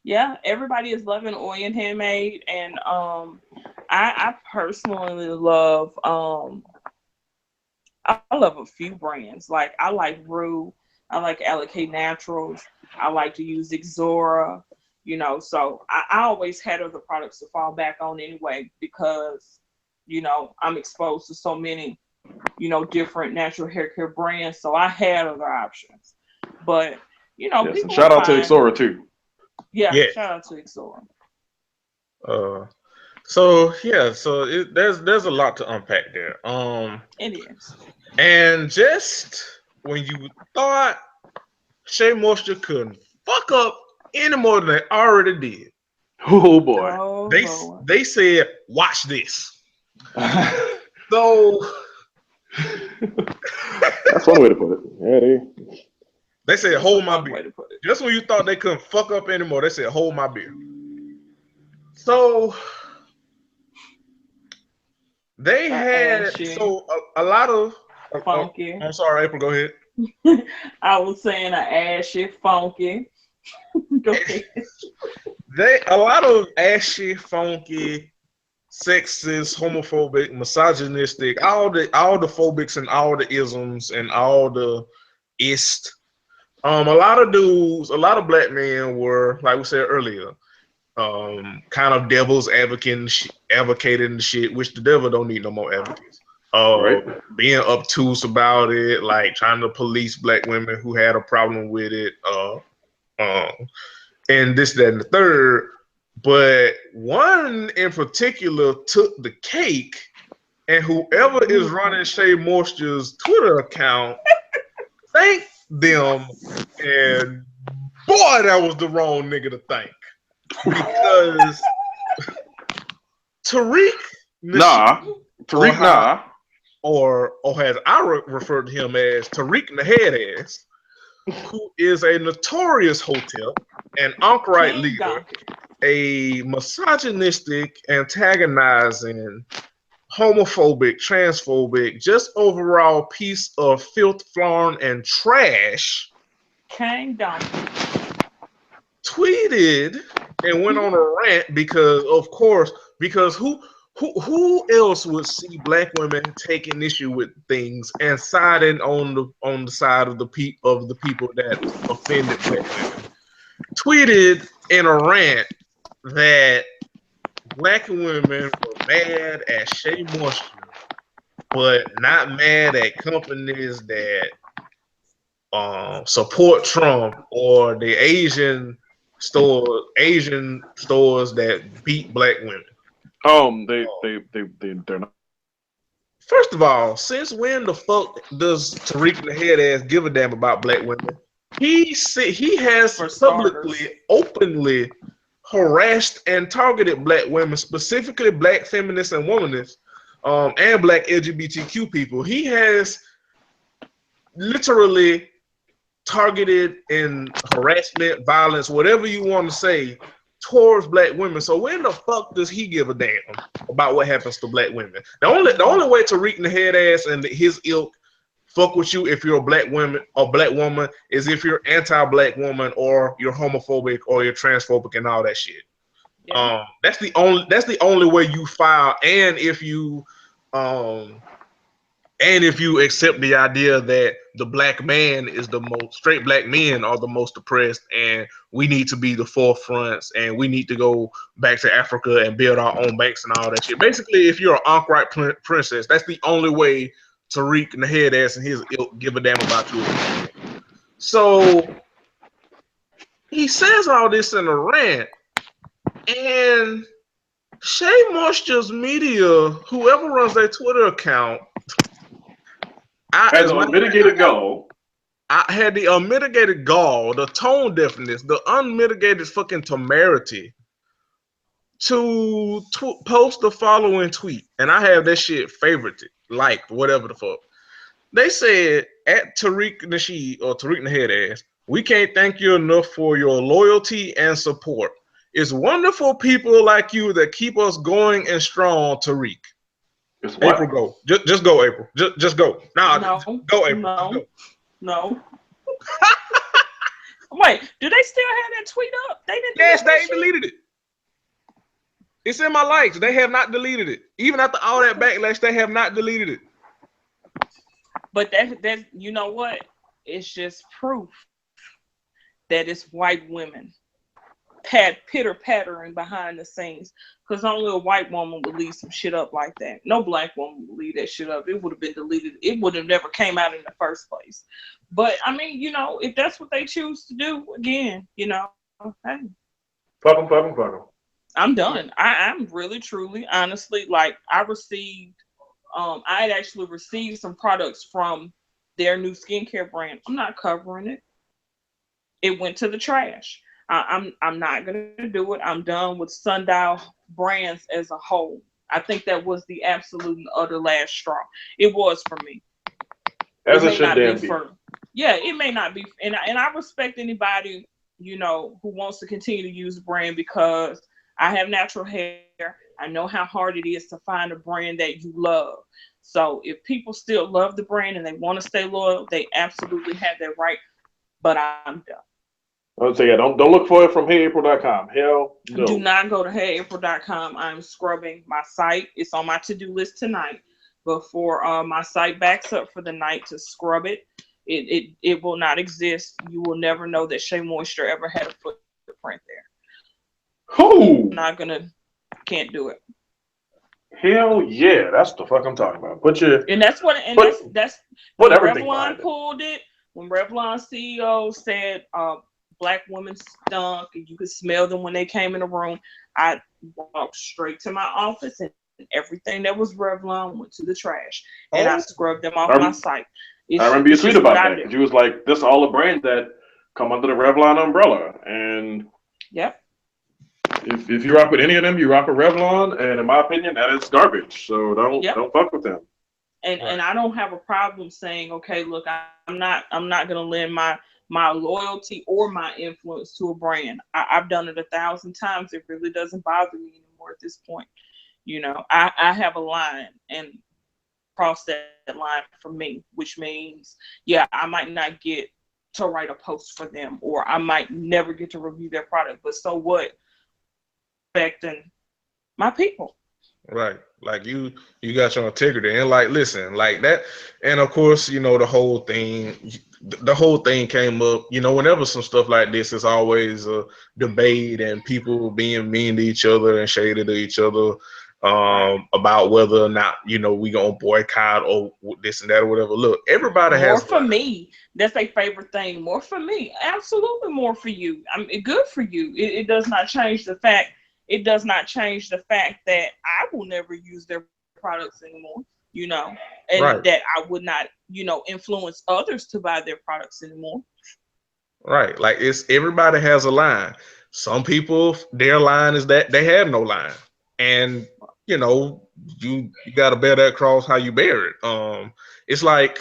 Yeah, everybody is loving Oyen Handmade, and I personally love I love a few brands. Like I like Rue, I like Alikay Naturals, I like to use Ixora, you know. So I always had other products to fall back on anyway because, you know, I'm exposed to so many, you know, different natural hair care brands. So I had other options. But, you know, yes, people shout out to Ixora too. Yeah, shout out to Ixora. So there's a lot to unpack there. It is. And just when you thought Shea Moisture couldn't fuck up any more than they already did. Oh boy. They said, watch this. So that's one way to put it. Yeah, they said, hold my beer. Just when you thought they couldn't fuck up anymore, they said, hold my beer. So they had a lot of funky. I'm sorry, April, go ahead. I was saying ashy, funky. Go ahead. A lot of ashy, funky, sexist, homophobic, misogynistic, all the phobics and all the isms and all the ist. A lot of dudes, a lot of black men were, like we said earlier, kind of devil's advocating the shit, which the devil don't need no more advocates. Right. Being obtuse about it, like trying to police black women who had a problem with it, and this, that, and the third. But one in particular took the cake, and whoever is running Shea Moisture's Twitter account, thank them, and boy, that was the wrong nigga to thank. Because Tariq Tariq, or as I refer to him as Tariq the head ass, who is a notorious hotel and Anchorite leader, a misogynistic, antagonizing, homophobic, transphobic, just overall piece of filth, flawn, and trash. King Donkey tweeted and went on a rant because, of course, because who else would see black women taking issue with things and siding on the side of the people that offended black women? Tweeted in a rant that black women were mad at Shea Moisture, but not mad at companies that support Trump or the Asian stores that beat black women. They're not. First of all, since when the fuck does Tariq the head ass give a damn about black women? He has publicly, openly harassed and targeted black women, specifically black feminists and womanists, and black LGBTQ people. He has literally targeted in harassment, violence, whatever you want to say, towards black women. So when the fuck does he give a damn about what happens to black women? The only way Tariq the head ass and his ilk fuck with you if you're a black woman is if you're anti-black woman or you're homophobic or you're transphobic and all that shit. Yeah. That's the only way you file, and if you accept the idea that the black man is straight black men are the most oppressed, and we need to be the forefronts, and we need to go back to Africa and build our own banks and all that shit. Basically, if you're an Anchorite princess, that's the only way Tariq and the head ass and his ilk give a damn about you. So he says all this in a rant, and Shea Moisture's media, whoever runs their Twitter account, has a mitigated gall. I had the unmitigated gall, the tone deafness, the unmitigated fucking temerity to post the following tweet, and I have that shit favorited, liked, whatever the fuck. They said at Tariq Nasheed or Tariq the head ass, we can't thank you enough for your loyalty and support. It's wonderful people like you that keep us going and strong, Tariq. April, go. Just go, April. Just go. No, go, April. No. Wait, do they still have that tweet up? They didn't. Yes, they deleted it. It's in my likes. They have not deleted it. Even after all that backlash, they have not deleted it. But that you know what? It's just proof that it's white women pitter-pattering behind the scenes, because only a white woman would leave some shit up like that. No black woman would leave that shit up. It would have been deleted. It would have never came out in the first place. But I mean, you know, if that's what they choose to do, again, you know, hey, fuck them. I'm done. I'm really, truly, honestly, like I had actually received some products from their new skincare brand. I'm not covering it. It went to the trash. I'm not gonna do it. I'm done with Sundial brands as a whole. I think that was the absolute and utter last straw. It was for me. As it should damn be. Yeah, it may not be, and I respect anybody, you know, who wants to continue to use the brand, because I have natural hair. I know how hard it is to find a brand that you love. So if people still love the brand and they want to stay loyal, they absolutely have that right. But I'm done. I would say, yeah, don't look for it from HeyApril.com. Hell no. Do not go to HeyApril.com. I'm scrubbing my site. It's on my to-do list tonight. Before my site backs up for the night, to scrub it. It will not exist. You will never know that Shea Moisture ever had a footprint there. Who? Can't do it. Hell yeah, that's the fuck I'm talking about. That's when Revlon pulled it. When Revlon CEO said black women stunk and you could smell them when they came in the room, I walked straight to my office and everything that was Revlon went to the trash, and I scrubbed them off my site. I remember you it's tweet just what about I that do. because you was like, "This all a brand that come under the Revlon umbrella." And Yep. if you rock with any of them, you rock with Revlon, and in my opinion, that is garbage. So Yep. don't fuck with them. And I don't have a problem saying, okay, look, I'm not gonna lend my loyalty or my influence to a brand. I've done it 1,000 times. It really doesn't bother me anymore at this point. You know, I have a line and cross that line for me, which means, yeah, I might not get to write a post for them, or I might never get to review their product, but so what? Affecting my people. Right. Like you got your integrity and like listen, like that. And of course, you know, the whole thing came up, you know, whenever some stuff like this is always a debate and people being mean to each other and shady to each other about whether or not, you know, we gonna boycott or this and that or whatever. Look, everybody More has for me. That's a favorite thing. More for me. Absolutely more for you. I mean, good for you. It does not change the fact. It does not change the fact that I will never use their products anymore, you know, and right. that I would not, you know, influence others to buy their products anymore. Right. Like it's everybody has a line. Some people, their line is that they have no line. And you know, you gotta bear that cross how you bear it. It's like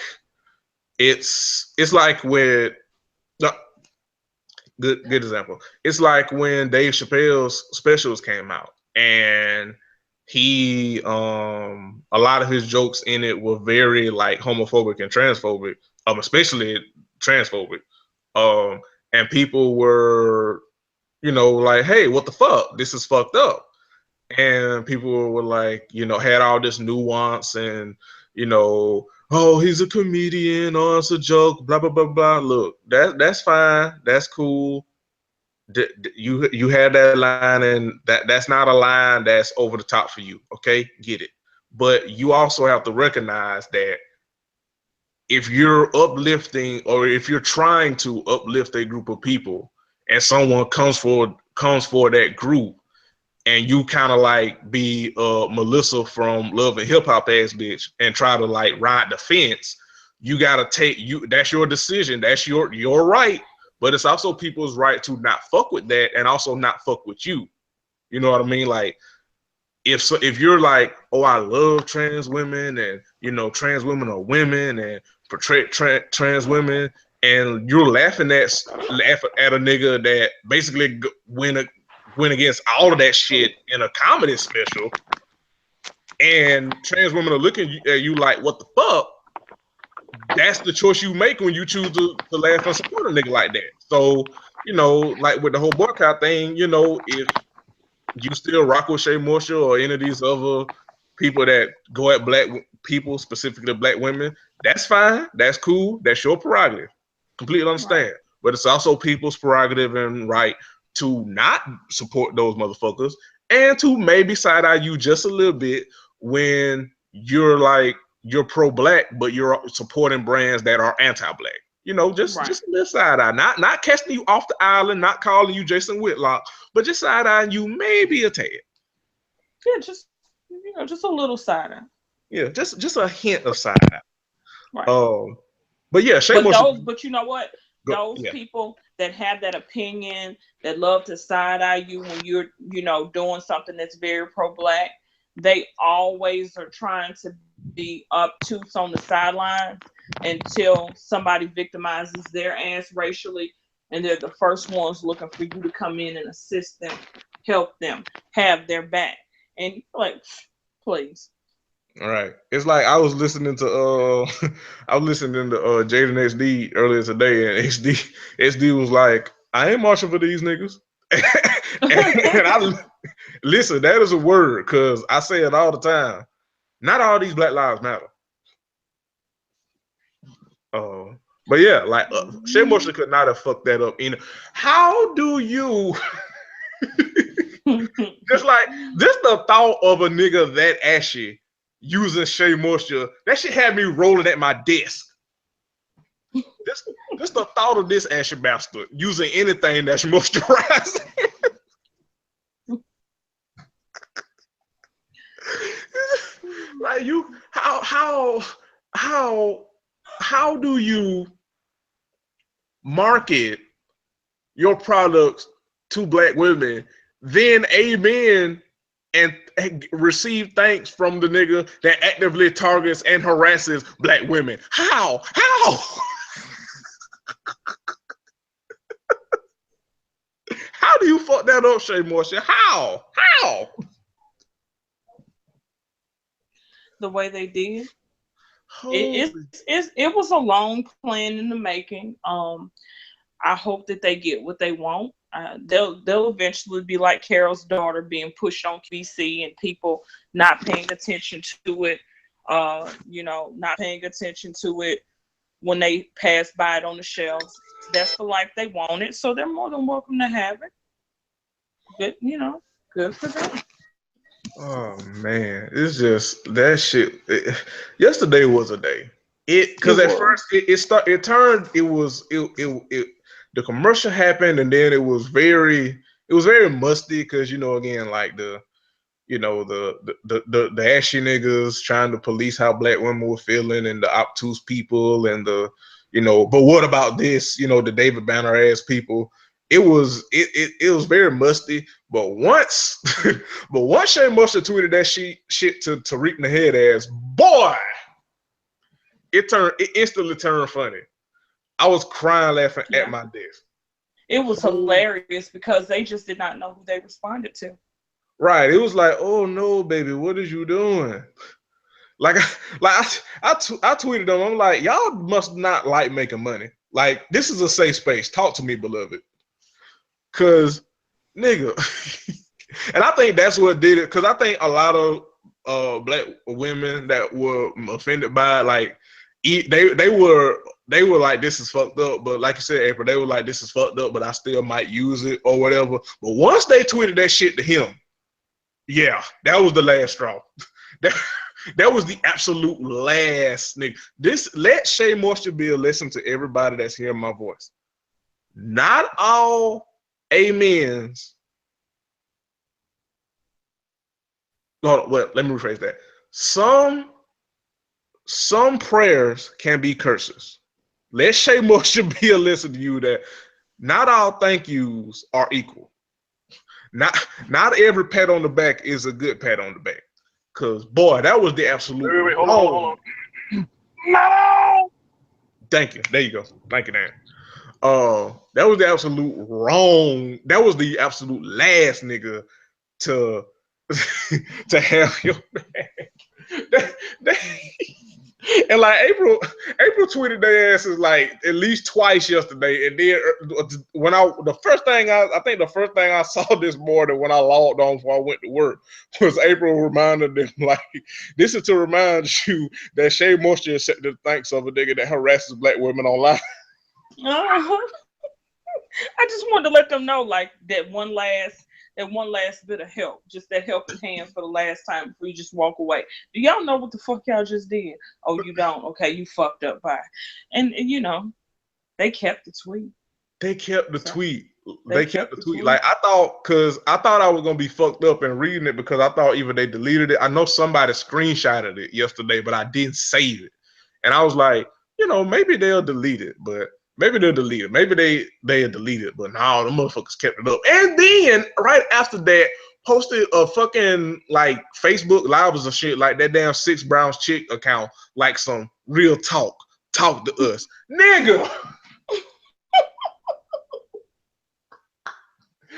it's like with no, good example. It's like when Dave Chappelle's specials came out and he a lot of his jokes in it were very like homophobic and transphobic, especially transphobic. Um, and people were, you know, like, hey, what the fuck? This is fucked up. And people were like, you know, had all this nuance and, you know, oh, he's a comedian, oh, it's a joke, blah, blah, blah, blah. Look, that's fine. That's cool. You had that line and that's not a line that's over the top for you. Okay, get it. But you also have to recognize that if you're uplifting or if you're trying to uplift a group of people and someone comes for that group and you kind of like be Melissa from Love and Hip Hop ass bitch and try to like ride the fence, you gotta that's your decision, that's your right, but it's also people's right to not fuck with that and also not fuck with you. You know what I mean? Like if you're like, oh, I love trans women and you know trans women are women and portray trans women, and you're laughing at a nigga that basically went against all of that shit in a comedy special, and trans women are looking at you like, what the fuck? That's the choice you make when you choose to laugh and support a nigga like that. So, you know, like with the whole boycott thing, you know, if you still rock with Shay Marshall or any of these other people that go at black people, specifically black women, that's fine. That's cool. That's your prerogative. Completely understand. Right. But it's also people's prerogative and right to not support those motherfuckers and to maybe side eye you just a little bit when you're pro-black, but you're supporting brands that are anti-black. You know, just a little side eye, not casting you off the island, not calling you Jason Whitlock, but just side eyeing you maybe a tad. Yeah, just just a little side eye. Yeah, just a hint of side eye. Right. But yeah, but you know what? Those people that have that opinion, that love to side eye you when you're, you know, doing something that's very pro-black, they always are trying to be obtuse on the sidelines until somebody victimizes their ass racially, and they're the first ones looking for you to come in and assist them, help them, have their back. And like, please. All right. It's like I was listening to Jaden XD earlier today, and XD was like, I ain't marching for these niggas. and I listen, that is a word, because I say it all the time. Not all these Black Lives Matter. But yeah, like Shay Marshall could not have fucked that up. How do you just like this the thought of a nigga that ashy using Shay Moisture, that shit had me rolling at my desk. This the thought of this ashy bastard using anything that's moisturizing. Like you, how how do you market your products to black women, then amen and receive thanks from the nigga that actively targets and harasses black women? How? How do you fuck that up, Shay Moisture? How? The way they did. Holy. It was a long plan in the making. I hope that they get what they want. They'll eventually be like Carol's daughter being pushed on QVC and people not paying attention to it. Not paying attention to it when they pass by it on the shelves. That's the life they wanted, so they're more than welcome to have it. Good, good for them. Oh man, it's just that shit. Yesterday was a day. Because at first the commercial happened and then it was very musty because again like the ashy niggas trying to police how black women were feeling and the obtuse people and but what about this, the David Banner ass people. It was very musty, but once Shay Moisture tweeted that shit to Tariq Naheed ass, boy, it instantly turned funny. I was crying laughing at my desk. It was hilarious because they just did not know who they responded to. Right. It was like, oh no, baby, what is you doing? I tweeted them. I'm like, y'all must not like making money. Like, this is a safe space. Talk to me, beloved. Cause nigga. And I think that's what did it. Cause I think a lot of black women that were offended by it, like they were like, this is fucked up. But like you said, April, they were like, this is fucked up, but I still might use it or whatever. But once they tweeted that shit to him, yeah, that was the last straw. That was the absolute last nigga. Let Shay Moisture be a lesson to everybody that's hearing my voice. Not all amens. Well, let me rephrase that. Some prayers can be curses. Let Shay Moisture be a lesson to you that not all thank yous are equal. Not every pat on the back is a good pat on the back. Cause boy, that was the absolute. Wait, hold on. No. Thank you. There you go. Thank you, Dan. That was the absolute wrong. That was the absolute last nigga to have your back. And like April tweeted their asses like at least twice yesterday, and then when the first thing I saw this morning when I logged on before I went to work was April reminded them like, this is to remind you that Shay Moisture accepted the thanks of a nigga that harasses black women online. I just wanted to let them know like that one last bit of help, just that helping hand for the last time before you just walk away. Do y'all know what the fuck y'all just did? Oh, you don't? Okay, you fucked up by. And they kept the tweet. They kept the tweet. They kept the tweet. Like I thought I was gonna be fucked up and reading it because I thought either they deleted it. I know somebody screenshotted it yesterday, but I didn't save it. And I was like, maybe they'll delete it, but maybe they'll delete it. Maybe they'll delete it, but no, the motherfuckers kept it up. And then right after that, posted a fucking like Facebook lives or shit like that damn Six Browns chick account, like some real talk to us, nigga.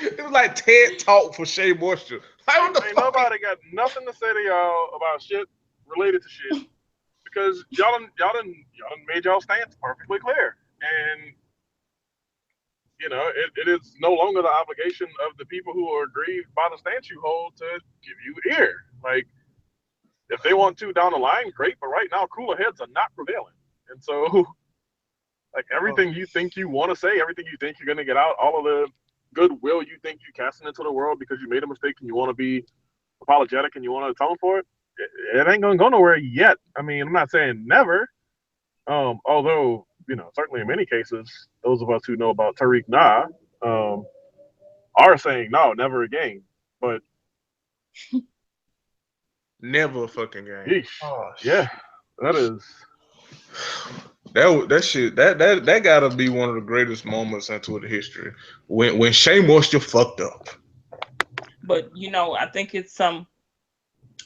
It was like TED Talk for Shay Moisture. Like, ain't nobody got nothing to say to y'all about shit related to shit because y'all done made y'all stance perfectly clear. And it is no longer the obligation of the people who are aggrieved by the stance you hold to give you ear. Like, if they want to down the line, great. But right now, cooler heads are not prevailing. And so, like, everything you think you want to say, everything you think you're going to get out, all of the goodwill you think you're casting into the world because you made a mistake and you want to be apologetic and you want to atone for it, it ain't going to go nowhere yet. I mean, I'm not saying never. Although, certainly in many cases, those of us who know about Tariq are saying no, never again. But never fucking game. Yeah, that is. That shit that gotta be one of the greatest moments in Twitter history when Shea Moisture fucked up. But you know, I think it's some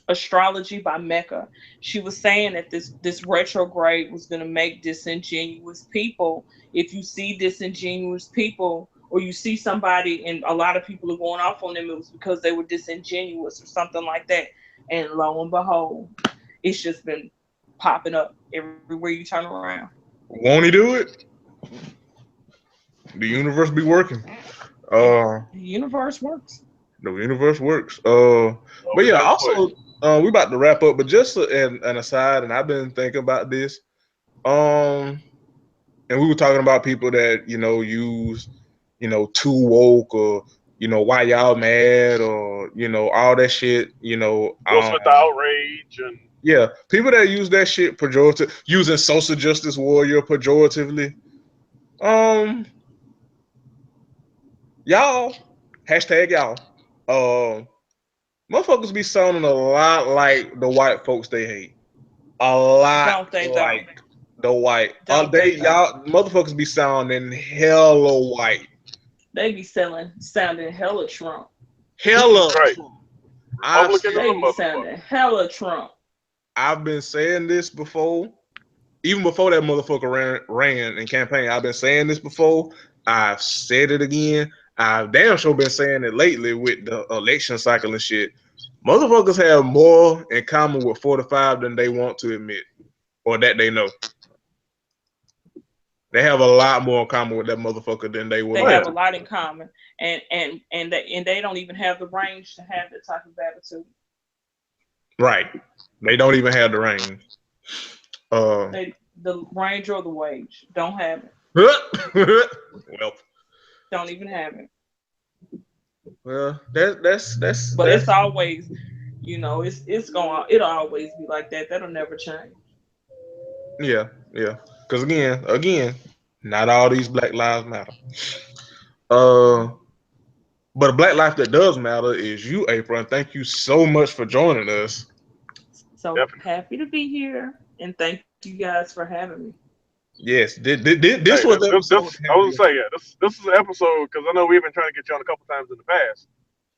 astrology by Mecca. She was saying that this retrograde was going to make disingenuous people. If you see disingenuous people, or you see somebody, and a lot of people are going off on them, it was because they were disingenuous or something like that. And lo and behold, it's just been popping up everywhere you turn around. Won't he do it? The universe be working. The universe works. The universe works. Oh, But we yeah, got to also we about to wrap up. But just an aside, and I've been thinking about this. And we were talking about people that use too woke, or why y'all mad, or all that shit. What's with the outrage and Yeah, people that use that shit pejorative, using social justice warrior pejoratively. Y'all, hashtag y'all. Motherfuckers be sounding a lot like the white folks they hate. A lot Don't they though? like the white. Don't They they though? y'all motherfuckers be sounding hella white. They be sounding hella Trump. Hella right. Trump. Republican They is a be motherfucker. sounding hella Trump. I've been saying this before. Even before that motherfucker ran in campaign, I've been saying this before. I've said it again. I've damn sure been saying it lately with the election cycle and shit. Motherfuckers have more in common with 45 than they want to admit, or that they know. They have a lot more in common with that motherfucker than they would. They have a lot in common, and they don't even have the range to have that type of attitude. Right. They don't even have the range. The range or the wage don't have it. Well, don't even have it. Well, that's. But it's always, it'll always be like that. That'll never change. Yeah. Because again, not all these Black lives matter. But a Black life that does matter is you, April, and thank you so much for joining us. So happy to be here, and thank you guys for having me. Yes, this was the episode. I was gonna say, this is an episode, because I know we've been trying to get you on a couple times in the past,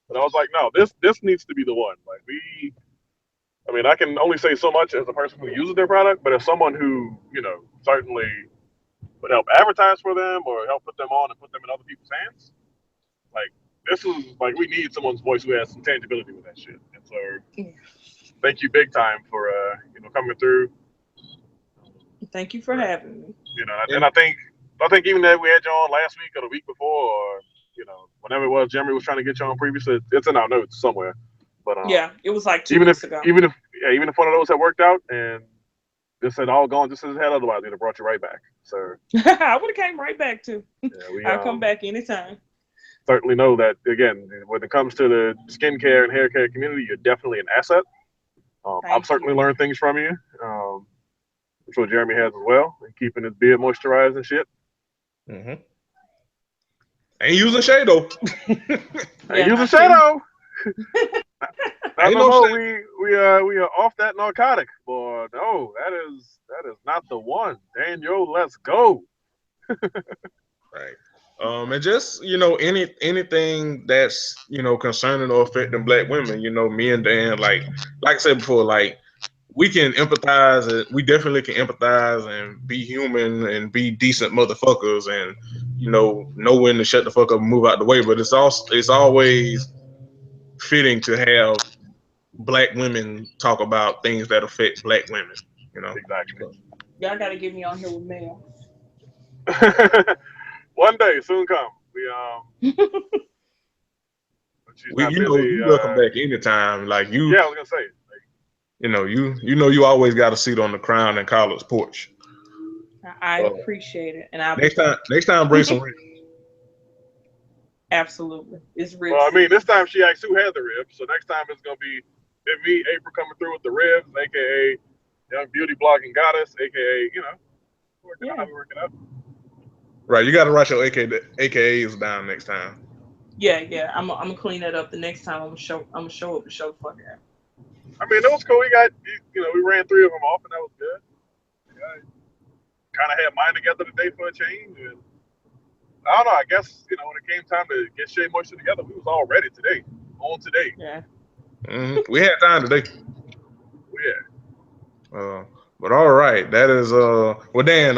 but I was like, no, this needs to be the one. Like I can only say so much as a person who uses their product, but as someone who certainly would help advertise for them or help put them on and put them in other people's hands, like this is like we need someone's voice who has some tangibility with that shit. And so, thank you big time for coming through. Thank you for having me. And I think even that we had you on last week or the week before, or whenever it was, Jeremy was trying to get you on previously. It's in our notes somewhere. But yeah, it was like 2 weeks ago. Even if one of those had worked out and this had all gone just as it had, otherwise we'd have brought you right back. So I would have came right back too. Yeah, I'll come back anytime. Certainly know that, again, when it comes to the skincare and hair care community, you're definitely an asset. I've certainly learned things from you. I'm sure Jeremy has as well, and keeping his beard moisturized and shit. Mm-hmm. Ain't using shade though. Ain't using shadow. I know we are off that narcotic, boy. No, that is not the one. Daniel, let's go. Right. And just anything that's concerning or affecting Black women. Me and Dan, like I said before, like we can empathize. And we definitely can empathize and be human and be decent motherfuckers, and know when to shut the fuck up and move out the way. But it's always fitting to have Black women talk about things that affect Black women. Exactly. Y'all gotta get me on here with Mel. One day, soon come. You welcome back anytime. Like you. Yeah, I was gonna say. You always got a seat on the Crown and College porch. I appreciate it, and next time bring some ribs. Absolutely, it's ribs. Well, I mean, this time she asked who had the ribs, so next time it's gonna be me, April, coming through with the ribs, aka Young Beauty Blogging Goddess, aka working out. Right, you got to write your AKAs down next time. Yeah, I'm gonna clean that up the next time. I'm gonna show up and show the fuck out. I mean, that was cool. We got we ran 3 of them off, and that was good. kind of had mine together today for a change. And I don't know. I guess when it came time to get Shea Moisture together, we was all ready today. On today. Yeah. We had time today. Yeah. But all right, that is well, Dan.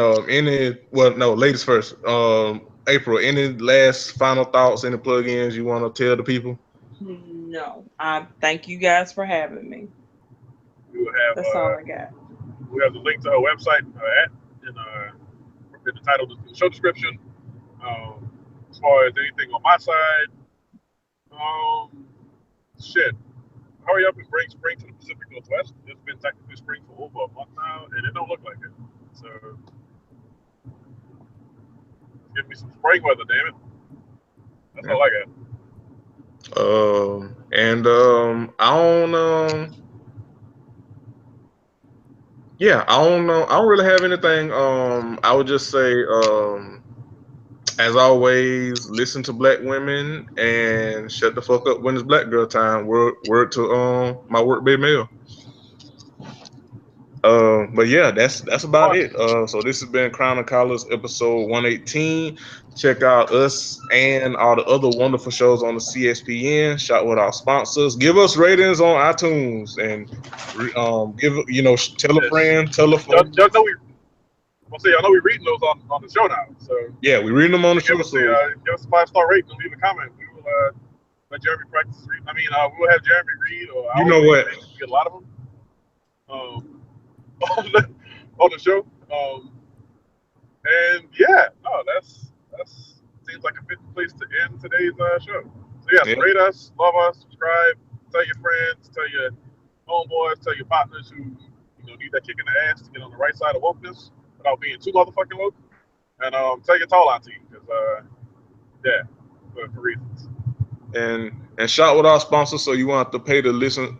Ladies first. April, any last final thoughts? Any plug-ins you want to tell the people? No, I thank you guys for having me. We will have. That's all I got. We have the link to our website in the title of the show description. As far as anything on my side, hurry up and bring spring to the Pacific Northwest. It's been technically spring for over a month now, and it don't look like it. So, give me some spring weather, damn it. That's all I got. I don't know. I don't really have anything. I would just say, as always, listen to black women and shut the fuck up when it's black girl time. Word to my work baby mail. But yeah, that's about it. So this has been Crown and Collars episode 118. Check out us and all the other wonderful shows on the CSPN. Shout with our sponsors. Give us ratings on iTunes and tell a friend, tell a friend. I know we're reading those on the show now. So yeah, we're reading them on the show. Give us a 5-star rating and leave a comment. We will let Jeremy practice read. We will have Jeremy read, or you know what? Get a lot of them. On the show, and yeah, no, that's seems like a good place to end today's show. So yeah, rate us, love us, subscribe, tell your friends, tell your homeboys, tell your partners who need that kick in the ass to get on the right side of wokeness without being too motherfucking woke, and tell your tall auntie because for reasons. And shout with our sponsors, so you won't have to pay to listen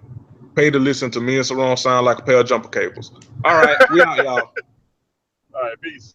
to me and Saron sound like a pair of jumper cables. All right, we out, y'all. All right, peace.